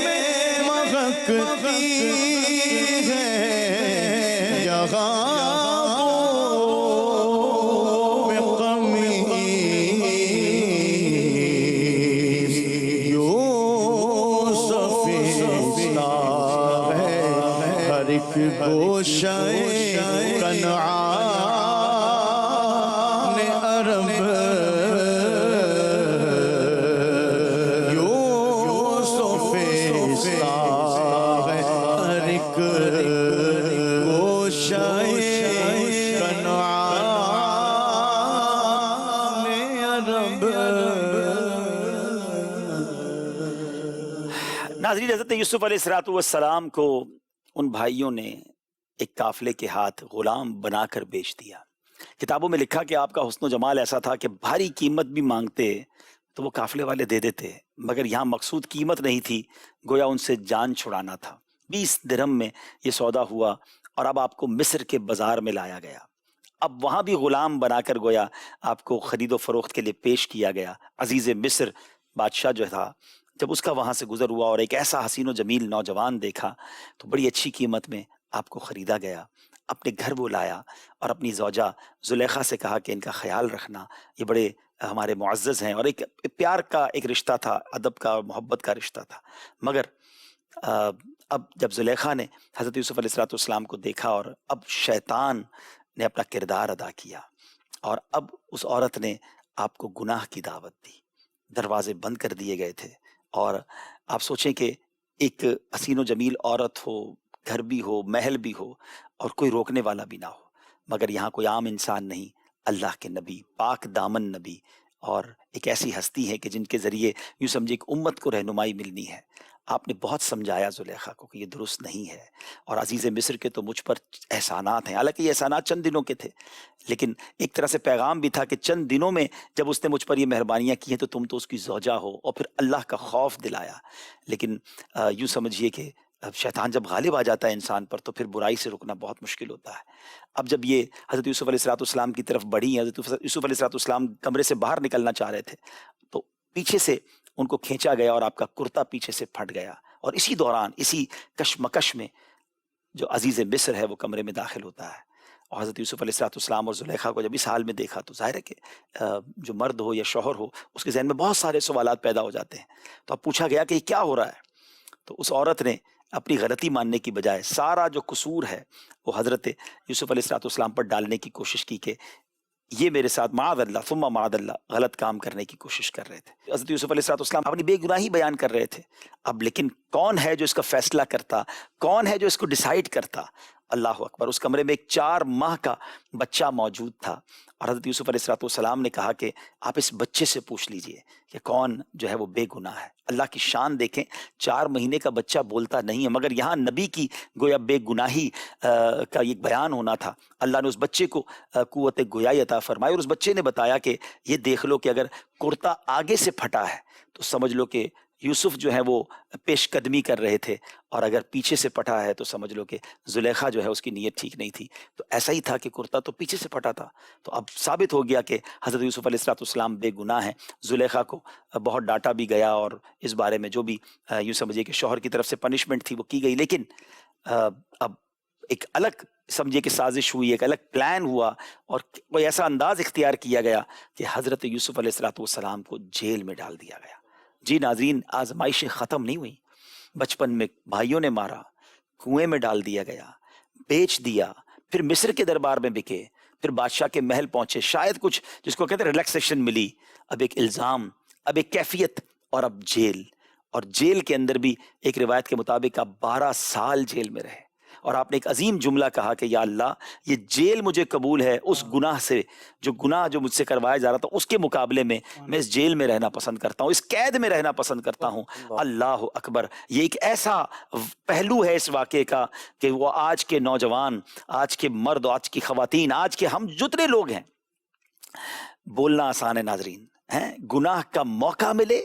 میں مہکتی ہے یہاں گوشہ کنعان عرب، یوسف ہے ہر ایک گوشہ کنعان عرب۔ ناظرین، حضرت یوسف علیہ السلام کو ان بھائیوں نے ایک قافلے کے ہاتھ غلام بنا کر بیچ دیا۔ کتابوں میں لکھا کہ آپ کا حسن و جمال ایسا تھا کہ بھاری قیمت بھی مانگتے تو وہ قافلے والے دے دیتے، مگر یہاں مقصود قیمت نہیں تھی، گویا ان سے جان چھڑانا تھا۔ 20 درہم میں یہ سودا ہوا، اور اب آپ کو مصر کے بازار میں لایا گیا۔ اب وہاں بھی غلام بنا کر گویا آپ کو خرید و فروخت کے لیے پیش کیا گیا۔ عزیز مصر بادشاہ جو تھا، جب اس کا وہاں سے گزر ہوا اور ایک ایسا حسین و جمیل نوجوان دیکھا تو بڑی اچھی قیمت میں آپ کو خریدا گیا، اپنے گھر وہ لایا، اور اپنی زوجہ زلیخا سے کہا کہ ان کا خیال رکھنا، یہ بڑے ہمارے معزز ہیں، اور ایک پیار کا ایک رشتہ تھا، ادب کا اور محبت کا رشتہ تھا۔ مگر اب جب زلیخا نے حضرت یوسف علیہ السلام کو دیکھا، اور اب شیطان نے اپنا کردار ادا کیا، اور اب اس عورت نے آپ کو گناہ کی دعوت دی۔ دروازے بند کر دیے گئے تھے، اور آپ سوچیں کہ ایک حسین و جمیل عورت ہو، گھر بھی ہو، محل بھی ہو، اور کوئی روکنے والا بھی نہ ہو، مگر یہاں کوئی عام انسان نہیں، اللہ کے نبی، پاک دامن نبی، اور ایک ایسی ہستی ہے کہ جن کے ذریعے یوں سمجھے ایک امت کو رہنمائی ملنی ہے۔ آپ نے بہت سمجھایا زلیخا کو کہ یہ درست نہیں ہے، اور عزیز مصر کے تو مجھ پر احسانات ہیں، حالانکہ یہ احسانات چند دنوں کے تھے، لیکن ایک طرح سے پیغام بھی تھا کہ چند دنوں میں جب اس نے مجھ پر یہ مہربانیاں کی ہیں تو تم تو اس کی زوجہ ہو، اور پھر اللہ کا خوف دلایا۔ لیکن یوں سمجھیے کہ شیطان جب غالب آ جاتا ہے انسان پر تو پھر برائی سے رکنا بہت مشکل ہوتا ہے۔ اب جب یہ حضرت یوسف علیہ السلام کی طرف بڑھی، حضرت یوسف علیہ السلام کمرے سے باہر نکلنا چاہ رہے تھے تو پیچھے سے ان کو کھینچا گیا، اور آپ کا کرتا پیچھے سے پھٹ گیا، اور اسی دوران اسی کشمکش میں جو عزیز مصر ہے وہ کمرے میں داخل ہوتا ہے، اور حضرت یوسف علیہ السلام اور زلیخا کو جب اس حال میں دیکھا تو ظاہر ہے کہ جو مرد ہو یا شوہر ہو اس کے ذہن میں بہت سارے سوالات پیدا ہو جاتے ہیں۔ تو اب پوچھا گیا کہ یہ کیا ہو رہا ہے؟ تو اس عورت نے اپنی غلطی ماننے کی بجائے سارا جو قصور ہے وہ حضرت یوسف علیہ السلام پر ڈالنے کی کوشش کی کہ یہ میرے ساتھ معاذ اللہ ثم معاذ اللہ غلط کام کرنے کی کوشش کر رہے تھے۔ حضرت یوسف علیہ السلام اپنی بے گناہی بیان کر رہے تھے، اب لیکن کون ہے جو اس کا فیصلہ کرتا، کون ہے جو اس کو ڈیسائیڈ کرتا؟ اللہ اکبر. اس کمرے میں ایک 4 ماہ کا بچہ موجود تھا اور حضرت یوسف علیہ السلام نے کہا کہ آپ اس بچے سے پوچھ لیجئے کہ کون جو ہے وہ بے گناہ ہے. اللہ کی شان دیکھیں, 4 مہینے کا بچہ بولتا نہیں ہے, مگر یہاں نبی کی گویا بے گناہی کا ایک بیان ہونا تھا. اللہ نے اس بچے کو قوت گویائی عطا فرمائی اور اس بچے نے بتایا کہ یہ دیکھ لو کہ اگر کرتا آگے سے پھٹا ہے تو سمجھ لو کہ یوسف جو ہے وہ پیش قدمی کر رہے تھے, اور اگر پیچھے سے پھٹا ہے تو سمجھ لو کہ زلیخا جو ہے اس کی نیت ٹھیک نہیں تھی. تو ایسا ہی تھا کہ کرتا تو پیچھے سے پھٹا تھا. تو اب ثابت ہو گیا کہ حضرت یوسف علیہ السلام بے گناہ ہیں. زلیخا کو بہت ڈانٹا بھی گیا اور اس بارے میں جو بھی یوں سمجھیے کہ شوہر کی طرف سے پنشمنٹ تھی وہ کی گئی, لیکن اب ایک الگ سمجھیے کہ سازش ہوئی, ایک الگ پلان ہوا اور کوئی ایسا انداز اختیار کیا گیا کہ حضرت یوسف علیہ السلام کو جیل میں ڈال دیا گیا. جی ناظرین, آزمائشیں ختم نہیں ہوئی. بچپن میں بھائیوں نے مارا, کنویں میں ڈال دیا گیا, بیچ دیا, پھر مصر کے دربار میں بکے, پھر بادشاہ کے محل پہنچے, شاید کچھ جس کو کہتے ہیں ریلیکسیشن ملی, اب ایک الزام, اب ایک کیفیت, اور اب جیل. اور جیل کے اندر بھی ایک روایت کے مطابق آپ 12 سال جیل میں رہے. اور آپ نے ایک عظیم جملہ کہا کہ یا اللہ, یہ جیل مجھے قبول ہے اس گناہ سے, جو گناہ جو مجھ سے کروایا جا رہا تھا اس کے مقابلے میں میں اس جیل میں رہنا پسند کرتا ہوں, اس قید میں رہنا پسند کرتا ہوں. اللہ اکبر. یہ ایک ایسا پہلو ہے اس واقعے کا کہ وہ آج کے نوجوان, آج کے مرد, آج کی خواتین, آج کے ہم جتنے لوگ ہیں, بولنا آسان ہے ناظرین, ہیں گناہ کا موقع ملے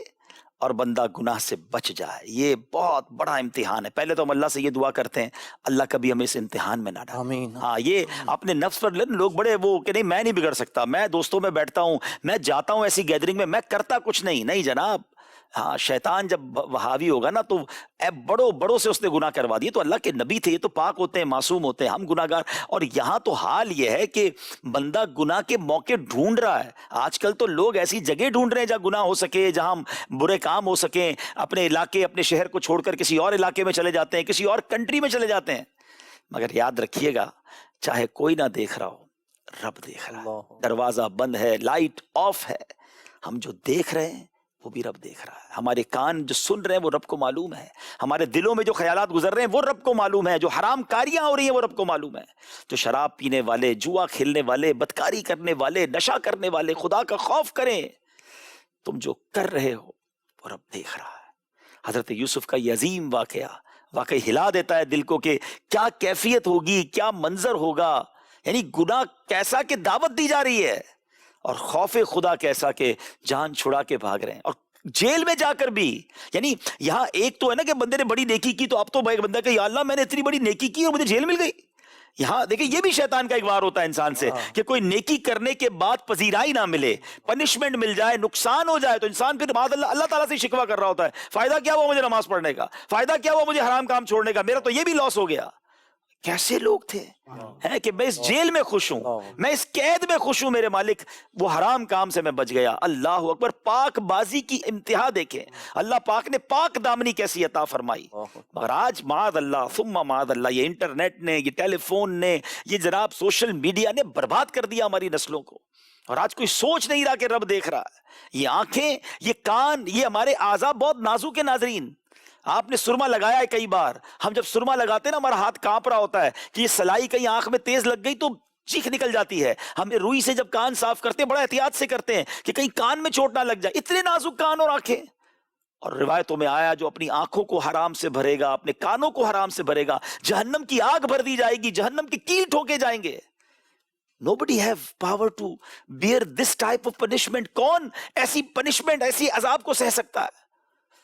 اور بندہ گناہ سے بچ جائے, یہ بہت بڑا امتحان ہے. پہلے تو ہم اللہ سے یہ دعا کرتے ہیں اللہ کبھی ہمیں اس امتحان میں نہ ڈالے. آمین. ہاں, یہ اپنے نفس پر لوگ بڑے وہ کہ نہیں میں نہیں بگڑ سکتا, میں دوستوں میں بیٹھتا ہوں, میں جاتا ہوں ایسی گیدرنگ میں, میں کرتا کچھ نہیں. نہیں جناب, ہاں شیطان جب حاوی ہوگا نا تو بڑوں بڑوں سے اس نے گناہ کروا دیے. تو اللہ کے نبی تھے, یہ تو پاک ہوتے ہیں, معصوم ہوتے ہیں, ہم گناہ گار. اور یہاں تو حال یہ ہے کہ بندہ گناہ کے موقع ڈھونڈ رہا ہے. آج کل تو لوگ ایسی جگہ ڈھونڈ رہے ہیں جہاں گناہ ہو سکے, جہاں برے کام ہو سکیں. اپنے علاقے, اپنے شہر کو چھوڑ کر کسی اور علاقے میں چلے جاتے ہیں, کسی اور کنٹری میں چلے جاتے ہیں. مگر یاد رکھیے گا, چاہے کوئی نہ دیکھ رہا ہو, رب دیکھ رہا ہے. دروازہ بند ہے, لائٹ آف ہے, ہم جو دیکھ رہے ہیں وہ بھی رب دیکھ رہا ہے. ہمارے کان جو سن رہے ہیں وہ رب کو معلوم ہے. ہمارے دلوں میں جو خیالات گزر رہے ہیں وہ رب کو معلوم ہے. جو حرام کاریاں ہو رہی ہیں وہ رب کو معلوم ہے. جو شراب پینے والے, جوا کھیلنے والے, بدکاری کرنے والے, نشہ کرنے والے, خدا کا خوف کریں. تم جو کر رہے ہو وہ رب دیکھ رہا ہے. حضرت یوسف کا یہ عظیم واقعہ واقعی ہلا دیتا ہے دل کو کہ کیا کیفیت ہوگی, کیا منظر ہوگا. یعنی گناہ کیسا کہ دعوت دی جا رہی ہے, اور خوف خدا کیسا کہ جان چھڑا کے بھاگ رہے ہیں, اور جیل میں جا کر بھی. یعنی یہاں ایک تو ہے نا کہ بندے نے بڑی نیکی کی تو اب تو بندہ کہ یا اللہ میں نے اتنی بڑی نیکی کی اور مجھے جیل مل گئی. یہاں دیکھیں یہ بھی شیطان کا ایک وار ہوتا ہے انسان سے کہ کوئی نیکی کرنے کے بعد پذیرائی نہ ملے, پنشمنٹ مل جائے, نقصان ہو جائے, تو انسان پھر بعد اللہ تعالیٰ سے شکوہ کر رہا ہوتا ہے, فائدہ کیا ہوا مجھے نماز پڑھنے کا, فائدہ کیا ہوا مجھے حرام کام چھوڑنے کا, میرا تو یہ بھی لاس ہو گیا. کیسے لوگ تھے ہیں کہ میں اس جیل میں خوش ہوں, میں اس قید میں خوش ہوں, میرے مالک وہ حرام کام سے میں بچ گیا. اللہ اکبر. پاک بازی کی انتہا دیکھیں, اللہ پاک نے پاک دامنی کیسی عطا فرمائی. مگر آج معاذ اللہ ثم معاذ اللہ, یہ انٹرنیٹ نے, یہ ٹیلی فون نے, یہ جناب سوشل میڈیا نے برباد کر دیا ہماری نسلوں کو. اور آج کوئی سوچ نہیں رہا کہ رب دیکھ رہا ہے. یہ آنکھیں, یہ کان, یہ ہمارے اعضاء بہت نازک ہے ناظرین. آپ نے سرما لگایا ہے کئی بار, ہم جب سرما لگاتے ہیں نا ہمارا ہاتھ کانپ رہا ہوتا ہے کہ یہ سلائی کہیں آنکھ میں تیز لگ گئی تو چیخ نکل جاتی ہے. ہم روئی سے جب کان صاف کرتے ہیں بڑا احتیاط سے کرتے ہیں کہ کہیں کان میں چوٹ نہ لگ جائے, اتنے نازک کان اور آنکھیں. اور روایتوں میں آیا جو اپنی آنکھوں کو حرام سے بھرے گا, اپنے کانوں کو حرام سے بھرے گا, جہنم کی آگ بھر دی جائے گی, جہنم کی کیل ٹھوکے جائیں گے. Nobody have power to bear this type of punishment. کون ایسی پنشمنٹ, ایسی عذاب کو سہ سکتا ہے؟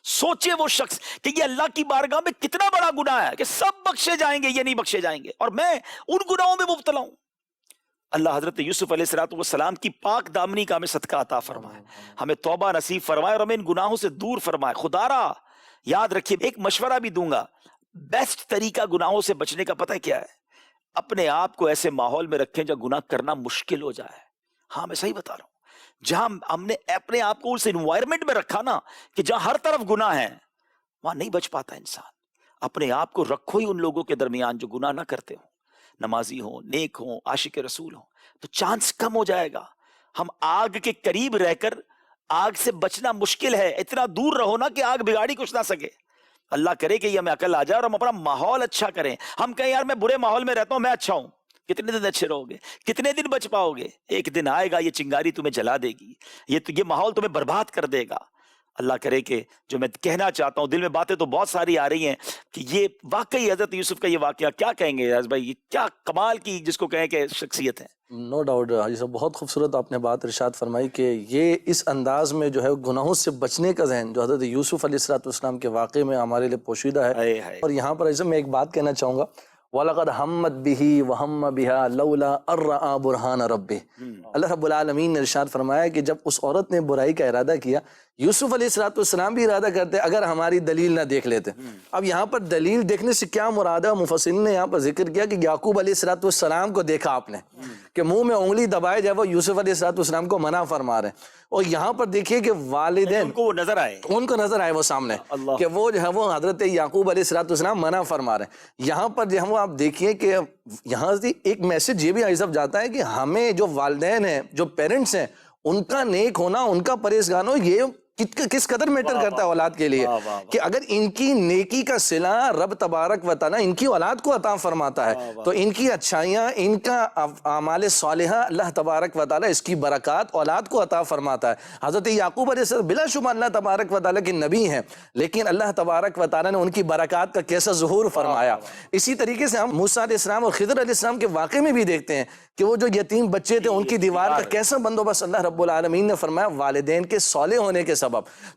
سوچے وہ شخص کہ یہ اللہ کی بارگاہ میں کتنا بڑا گناہ ہے کہ سب بخشے جائیں گے, یہ نہیں بخشے جائیں گے, اور میں ان گناہوں میں مبتلا ہوں. اللہ حضرت یوسف علیہ السلام کی پاک دامنی کا ہمیں صدقہ عطا فرمائے, ہمیں توبہ نصیب فرمائے اور ہمیں ان گناہوں سے دور فرمائے. خدا را یاد رکھیے, ایک مشورہ بھی دوں گا, بیسٹ طریقہ گناہوں سے بچنے کا پتہ کیا ہے؟ اپنے آپ کو ایسے ماحول میں رکھیں جہاں گناہ کرنا مشکل ہو جائے. ہاں میں صحیح بتا رہا ہوں, جہاں ہم نے اپنے آپ کو اس انوائرمنٹ میں رکھا نا کہ جہاں ہر طرف گناہ ہے, وہاں نہیں بچ پاتا انسان. اپنے آپ کو رکھو ہی ان لوگوں کے درمیان جو گناہ نہ کرتے ہوں, نمازی ہوں, نیک ہوں, عاشق رسول ہوں, تو چانس کم ہو جائے گا. ہم آگ کے قریب رہ کر آگ سے بچنا مشکل ہے, اتنا دور رہو نا کہ آگ بگاڑی کچھ نہ سکے. اللہ کرے کہ یہ ہمیں عقل آ جائے اور ہم اپنا ماحول اچھا کریں. ہم کہیں یار میں برے ماحول میں رہتا ہوں، میں اچھا ہوں. کتنے دن اچھے رہو گے؟ کتنے دن بچ پاؤ گے؟ ایک دن آئے گا یہ چنگاری تمہیں جلا دے گی، یہ ماحول تمہیں برباد کر دے گا. اللہ کرے کہ جو میں کہنا چاہتا ہوں، دل میں باتیں تو بہت ساری آ رہی ہیں کہ یہ واقعی حضرت یوسف کا یہ واقعہ کیا کہیں گے یاز بھائی، یہ کیا کمال کی جس کو کہیں کہ شخصیت ہے. نو ڈاؤٹ حاجی صاحب، بہت خوبصورت آپ نے بات ارشاد فرمائی کہ یہ اس انداز میں جو ہے گناہوں سے بچنے کا ذہن جو حضرت یوسف علیہ السلام کے واقعے میں ہمارے لیے پوشیدہ ہے. اور یہاں پر میں ایک بات کہنا چاہوں گا، وَلَقَدْ هَمَّتْ بِهِ وَهَمَّ بِهَا لَوْلَا أَن رَأَىٰ بُرْهَانَ رَبِّهِ. اللہ رب العالمین نے ارشاد فرمایا کہ جب اس عورت نے برائی کا ارادہ کیا، یوسف علیہ السلام بھی ارادہ کرتے اگر ہماری دلیل نہ دیکھ لیتے. اب یہاں پر دلیل دیکھنے سے کیا مراد ہے؟ مفسرین نے یہاں پر ذکر کیا کہ یعقوب علیہ السلام کو دیکھا آپ نے کہ منہ میں انگلی دبائے جب وہ یوسف علیہ السلام کو منع فرما رہے ہیں. اور یہاں پر دیکھیے کہ والدین ان کو نظر آئے وہ سامنے کہ وہ جو ہے وہ حضرت یعقوب علیہ السلام منع فرما رہے ہیں. یہاں پر جو ہے وہ آپ دیکھیے کہ یہاں سے ایک میسج یہ بھی حضرت جاتا ہے کہ ہمیں جو والدین ہیں، جو پیرنٹس ہیں، ان کا نیک ہونا، ان کا پرہیزگار ہونا، یہ کس قدر میٹر کرتا ہے اولاد کے لیے کہ اگر ان کی نیکی کا صلہ رب تبارک و تعالیٰ ان کی اولاد کو عطا فرماتا ہے تو ان کی اچھائیاں، ان کا اعمال صالحہ اللہ تبارک و تعالیٰ اس کی برکات اولاد کو عطا فرماتا ہے. حضرت یعقوب علیہ السلام بلا شبہ اللہ تبارک و تعالیٰ کے نبی ہیں، لیکن اللہ تبارک و تعالیٰ نے ان کی برکات کا کیسا ظہور فرمایا. اسی طریقے سے ہم موسیٰ علیہ السلام اور خضر علیہ السلام کے واقعے میں بھی دیکھتے ہیں کہ وہ جو یتیم بچے تھے ان کی دیوار کا کیسا بندوبست اللہ رب العالمین نے فرمایا والدین کے صالح ہونے کے سبب.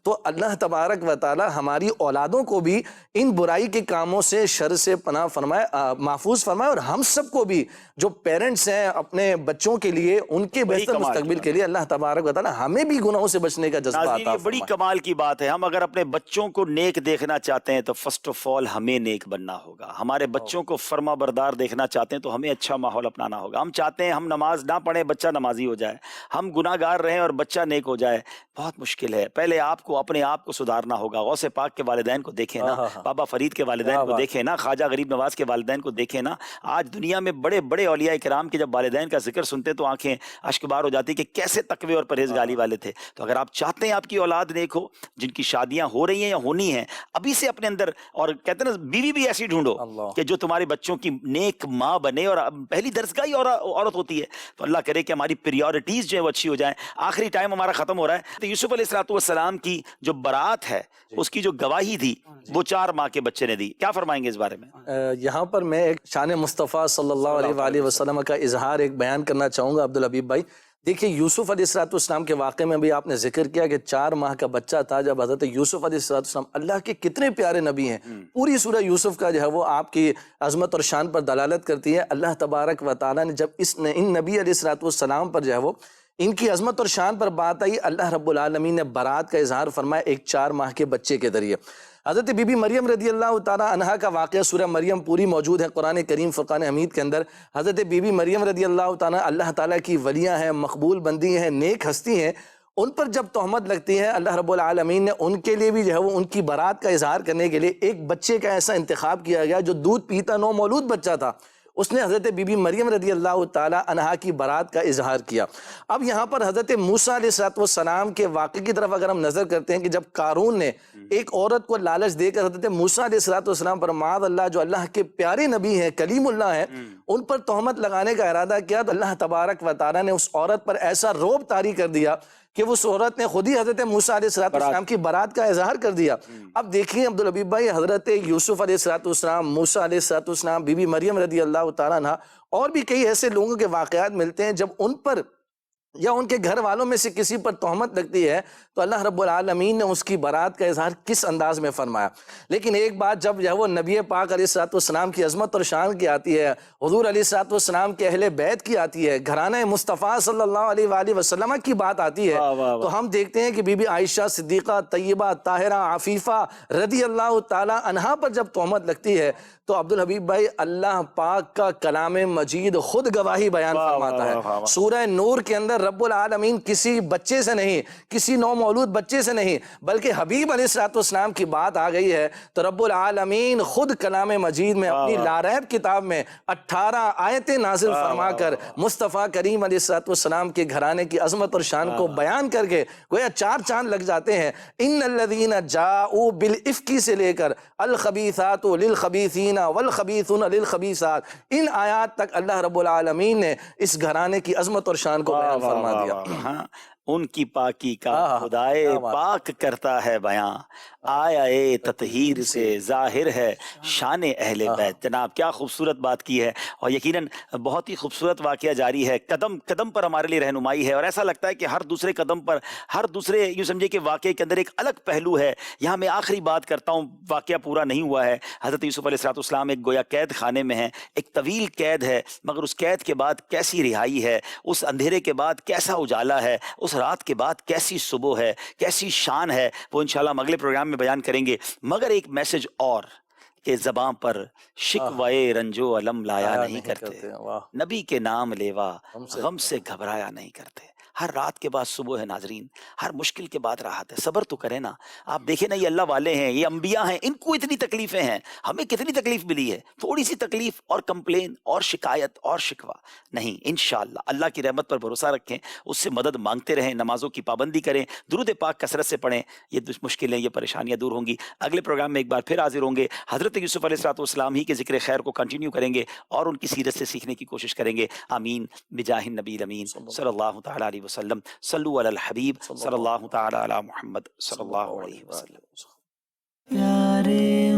تو اللہ تبارک و تعالی ہماری اولادوں کو بھی ان برائی کے کاموں سے، شر سے پناہ فرمائے، محفوظ فرمائے، اور ہم سب کو بھی جو پیرنٹس ہیں اپنے بچوں کے لیے، ان کے بہتر مستقبل کے لیے اللہ تبارک و تعالی ہمیں بھی گناہوں سے بچنے کا جذبہ عطا فرمائے. بڑی کمال کی بات ہے. ہم اگر اپنے بچوں کو نیک دیکھنا چاہتے ہیں تو فرسٹ آف آل ہمیں نیک بننا ہوگا. ہمارے بچوں کو فرما بردار دیکھنا چاہتے ہیں تو ہمیں اچھا ماحول اپنانا ہوگا. ہم چاہتے ہیں ہم نماز نہ پڑھیں بچہ نمازی ہو جائے، ہم گناہ گار رہیں اور بچہ نیک ہو جائے. بہت مشکل ہے. پہلے آپ کو اپنے آپ کو سدھارنا ہوگا. غوث پاک کے والدین کو دیکھیں نا، بابا فرید کے والدین کو دیکھیں نا، خواجہ غریب نواز کے والدین کو دیکھیں نا. آج دنیا میں بڑے بڑے اولیاء کرام کے جب والدین کا ذکر سنتے تو آنکھیں اشک بار ہو جاتی کہ کیسے تقوی اور پرہیزگاری والے تھے. تو اگر آپ چاہتے ہیں آپ کی اولاد نیک ہو، جن کی شادیاں ہو رہی ہیں یا ہونی ہیں، ابھی سے اپنے اندر، اور کہتے ہیں نا بیوی بھی ایسی ڈھونڈو کہ جو تمہارے بچوں کی نیک ماں بنے، اور پہلی درسگاہ ہی عورت ہوتی ہے. تو اللہ کرے کہ ہماری پریورٹیز جو ہے وہ اچھی ہو جائیں. آخری ٹائم ہمارا ختم ہو رہا ہے. تو یوسف علیہ السلام کی جو برات ہے، اس کی جو گواہی دی وہ 4 ماہ کے بچے نے دی. کیا فرمائیں گے اس بارے میں؟ یہاں پر میں ایک شان مصطفیٰ صلی اللہ علیہ وآلہ وسلم کا اظہار ایک بیان کرنا چاہوں گا عبدالحبیب بھائی. دیکھیے یوسف علیہ السلام کے واقعے میں بھی آپ نے ذکر کیا کہ 4 ماہ کا بچہ تھا جب حضرت یوسف علیہ السلام، اللہ کے کتنے پیارے نبی ہیں. پوری سورہ یوسف کا جو ہے وہ آپ کی عظمت اور شان پر دلالت کرتی ہے. اللہ تبارک و تعالیٰ نے جب ان نبی علیہ السلام پر جو ہے وہ ان کی عظمت اور شان پر بات آئی، اللہ رب العالمین نے برات کا اظہار فرمایا ایک 4 ماہ کے بچے کے ذریعے. حضرت بی بی مریم رضی اللہ تعالیٰ عنہا کا واقعہ سورہ مریم پوری موجود ہے قرآن کریم فرقان حمید کے اندر. حضرت بی بی مریم رضی اللہ تعالیٰ اللہ تعالیٰ کی ولیاں ہیں، مقبول بندی ہیں، نیک ہستی ہیں. ان پر جب تہمت لگتی ہے، اللہ رب العالمین نے ان کے لیے بھی جو ہے وہ ان کی برات کا اظہار کرنے کے لیے ایک بچے کا ایسا انتخاب کیا گیا جو دودھ پیتا نو مولود بچہ تھا. اس نے حضرت بی بی مریم رضی اللہ تعالیٰ عنہا کی برات کا اظہار کیا. اب یہاں پر حضرت موسیٰ علیہ السلام کے واقعے کی طرف اگر ہم نظر کرتے ہیں کہ جب قارون نے ایک عورت کو لالچ دے کر حضرت موسیٰ علیہ السلام پر معاذ اللہ جو اللہ کے پیارے نبی ہیں، کلیم اللہ ہیں، ان پر تہمت لگانے کا ارادہ کیا تو اللہ تبارک و تعالیٰ نے اس عورت پر ایسا رعب طاری کر دیا کہ اس عورت نے خود ہی حضرت موسیٰ علیہ السلام کی برات کا اظہار کر دیا. اب دیکھیں عبدالحبیب بھائی، حضرت یوسف علیہ السلام، موسیٰ علیہ السلام، بی بی مریم رضی اللہ تعالیٰ عنہ، اور بھی کئی ایسے لوگوں کے واقعات ملتے ہیں جب ان پر یا ان کے گھر والوں میں سے کسی پر تہمت لگتی ہے تو اللہ رب العالمین نے اس کی برات کا اظہار کس انداز میں فرمایا. لیکن ایک بات جب جو ہے وہ نبی پاک علیہ السلام کی عظمت اور شان کی آتی ہے، حضور علیہ السلام کے اہل بیت کی آتی ہے، گھرانہ مصطفیٰ صلی اللہ علیہ وآلہ وسلم کی بات آتی ہے، تو ہم دیکھتے ہیں کہ بی بی عائشہ صدیقہ طیبہ طاہرہ عفیفہ رضی اللہ تعالیٰ عنہا پر جب تہمت لگتی ہے تو عبدالحبیب بھائی اللہ پاک کا کلام مجید خود گواہی بیان فرماتا ہے. سورہ نور کے اندر رب العالمین کسی بچے سے نہیں، کسی نو مولود بچے سے نہیں، بلکہ حبیب علیہ الصلوۃ والسلام کی بات آ گئی ہے تو رب العالمین خود کلام مجید میں اپنی لاریب کتاب میں 18 آیتیں نازل فرما کر مصطفیٰ کریم علیہ الصلوۃ والسلام کے گھرانے کی عظمت اور شان کو بیان کر کے گویا 4 چاند لگ جاتے ہیں۔ ان الذین جاؤوا بالافک سے لے کر الخبیثات للخبیثین والخبیثون للخبیثات، ان آیات تک اللہ رب العالمین نے اس گھرانے کی عظمت اور شان کو بیان فرما دیا۔ ہاں، ان کی پاکی کا خدائے پاک کرتا ہے بیاں، آیا تطہیر سے ظاہر ہے شان اہل بیت۔ جناب کیا خوبصورت بات کی ہے، اور یقیناً بہت ہی خوبصورت واقعہ جاری ہے، قدم قدم پر ہمارے لیے رہنمائی ہے، اور ایسا لگتا ہے کہ ہر دوسرے قدم پر، ہر دوسرے یوں سمجھے کہ واقعے کے اندر ایک الگ پہلو ہے۔ یہاں میں آخری بات کرتا ہوں، واقعہ پورا نہیں ہوا ہے۔ حضرت یوسف علیہ السلام ایک گویا قید خانے میں ہیں، ایک طویل قید ہے، مگر اس قید کے بعد کیسی رہائی ہے، اس اندھیرے کے بعد کیسا اجالا ہے، اس رات کے بعد کیسی صبح ہے، کیسی شان ہے، وہ انشاءاللہ ہم اگلے پروگرام میں بیان کریں گے۔ مگر ایک میسج اور کہ زبان پر شکوائے رنجو علم لایا نہیں کرتے، نبی کے نام لیوا غم سے گھبرایا نہیں کرتے۔ ہر رات کے بعد صبح ہے ناظرین، ہر مشکل کے بعد راحت ہے۔ صبر تو کریں نا، آپ دیکھیں نا، یہ اللہ والے ہیں، یہ انبیاء ہیں، ان کو اتنی تکلیفیں ہیں، ہمیں کتنی تکلیف ملی ہے، تھوڑی سی تکلیف اور کمپلین اور شکایت اور شکوہ نہیں۔ انشاءاللہ اللہ کی رحمت پر بھروسہ رکھیں، اس سے مدد مانگتے رہیں، نمازوں کی پابندی کریں، درود پاک کثرت سے پڑھیں، یہ مشکلیں، یہ پریشانیاں دور ہوں گی۔ اگلے پروگرام میں ایک بار پھر حاضر ہوں گے، حضرت یوسف علیہ السلام ہی کے ذکر خیر کو کنٹینیو کریں گے اور ان کی سیرت سے سیکھنے کی کوشش کریں گے۔ آمین بجاہ النبی الامین صلی اللہ تعالی علیہ وسلم۔ صلو علی الحبیب صلی اللہ تعالی علی محمد صلی اللہ علیہ وسلم۔ پیارے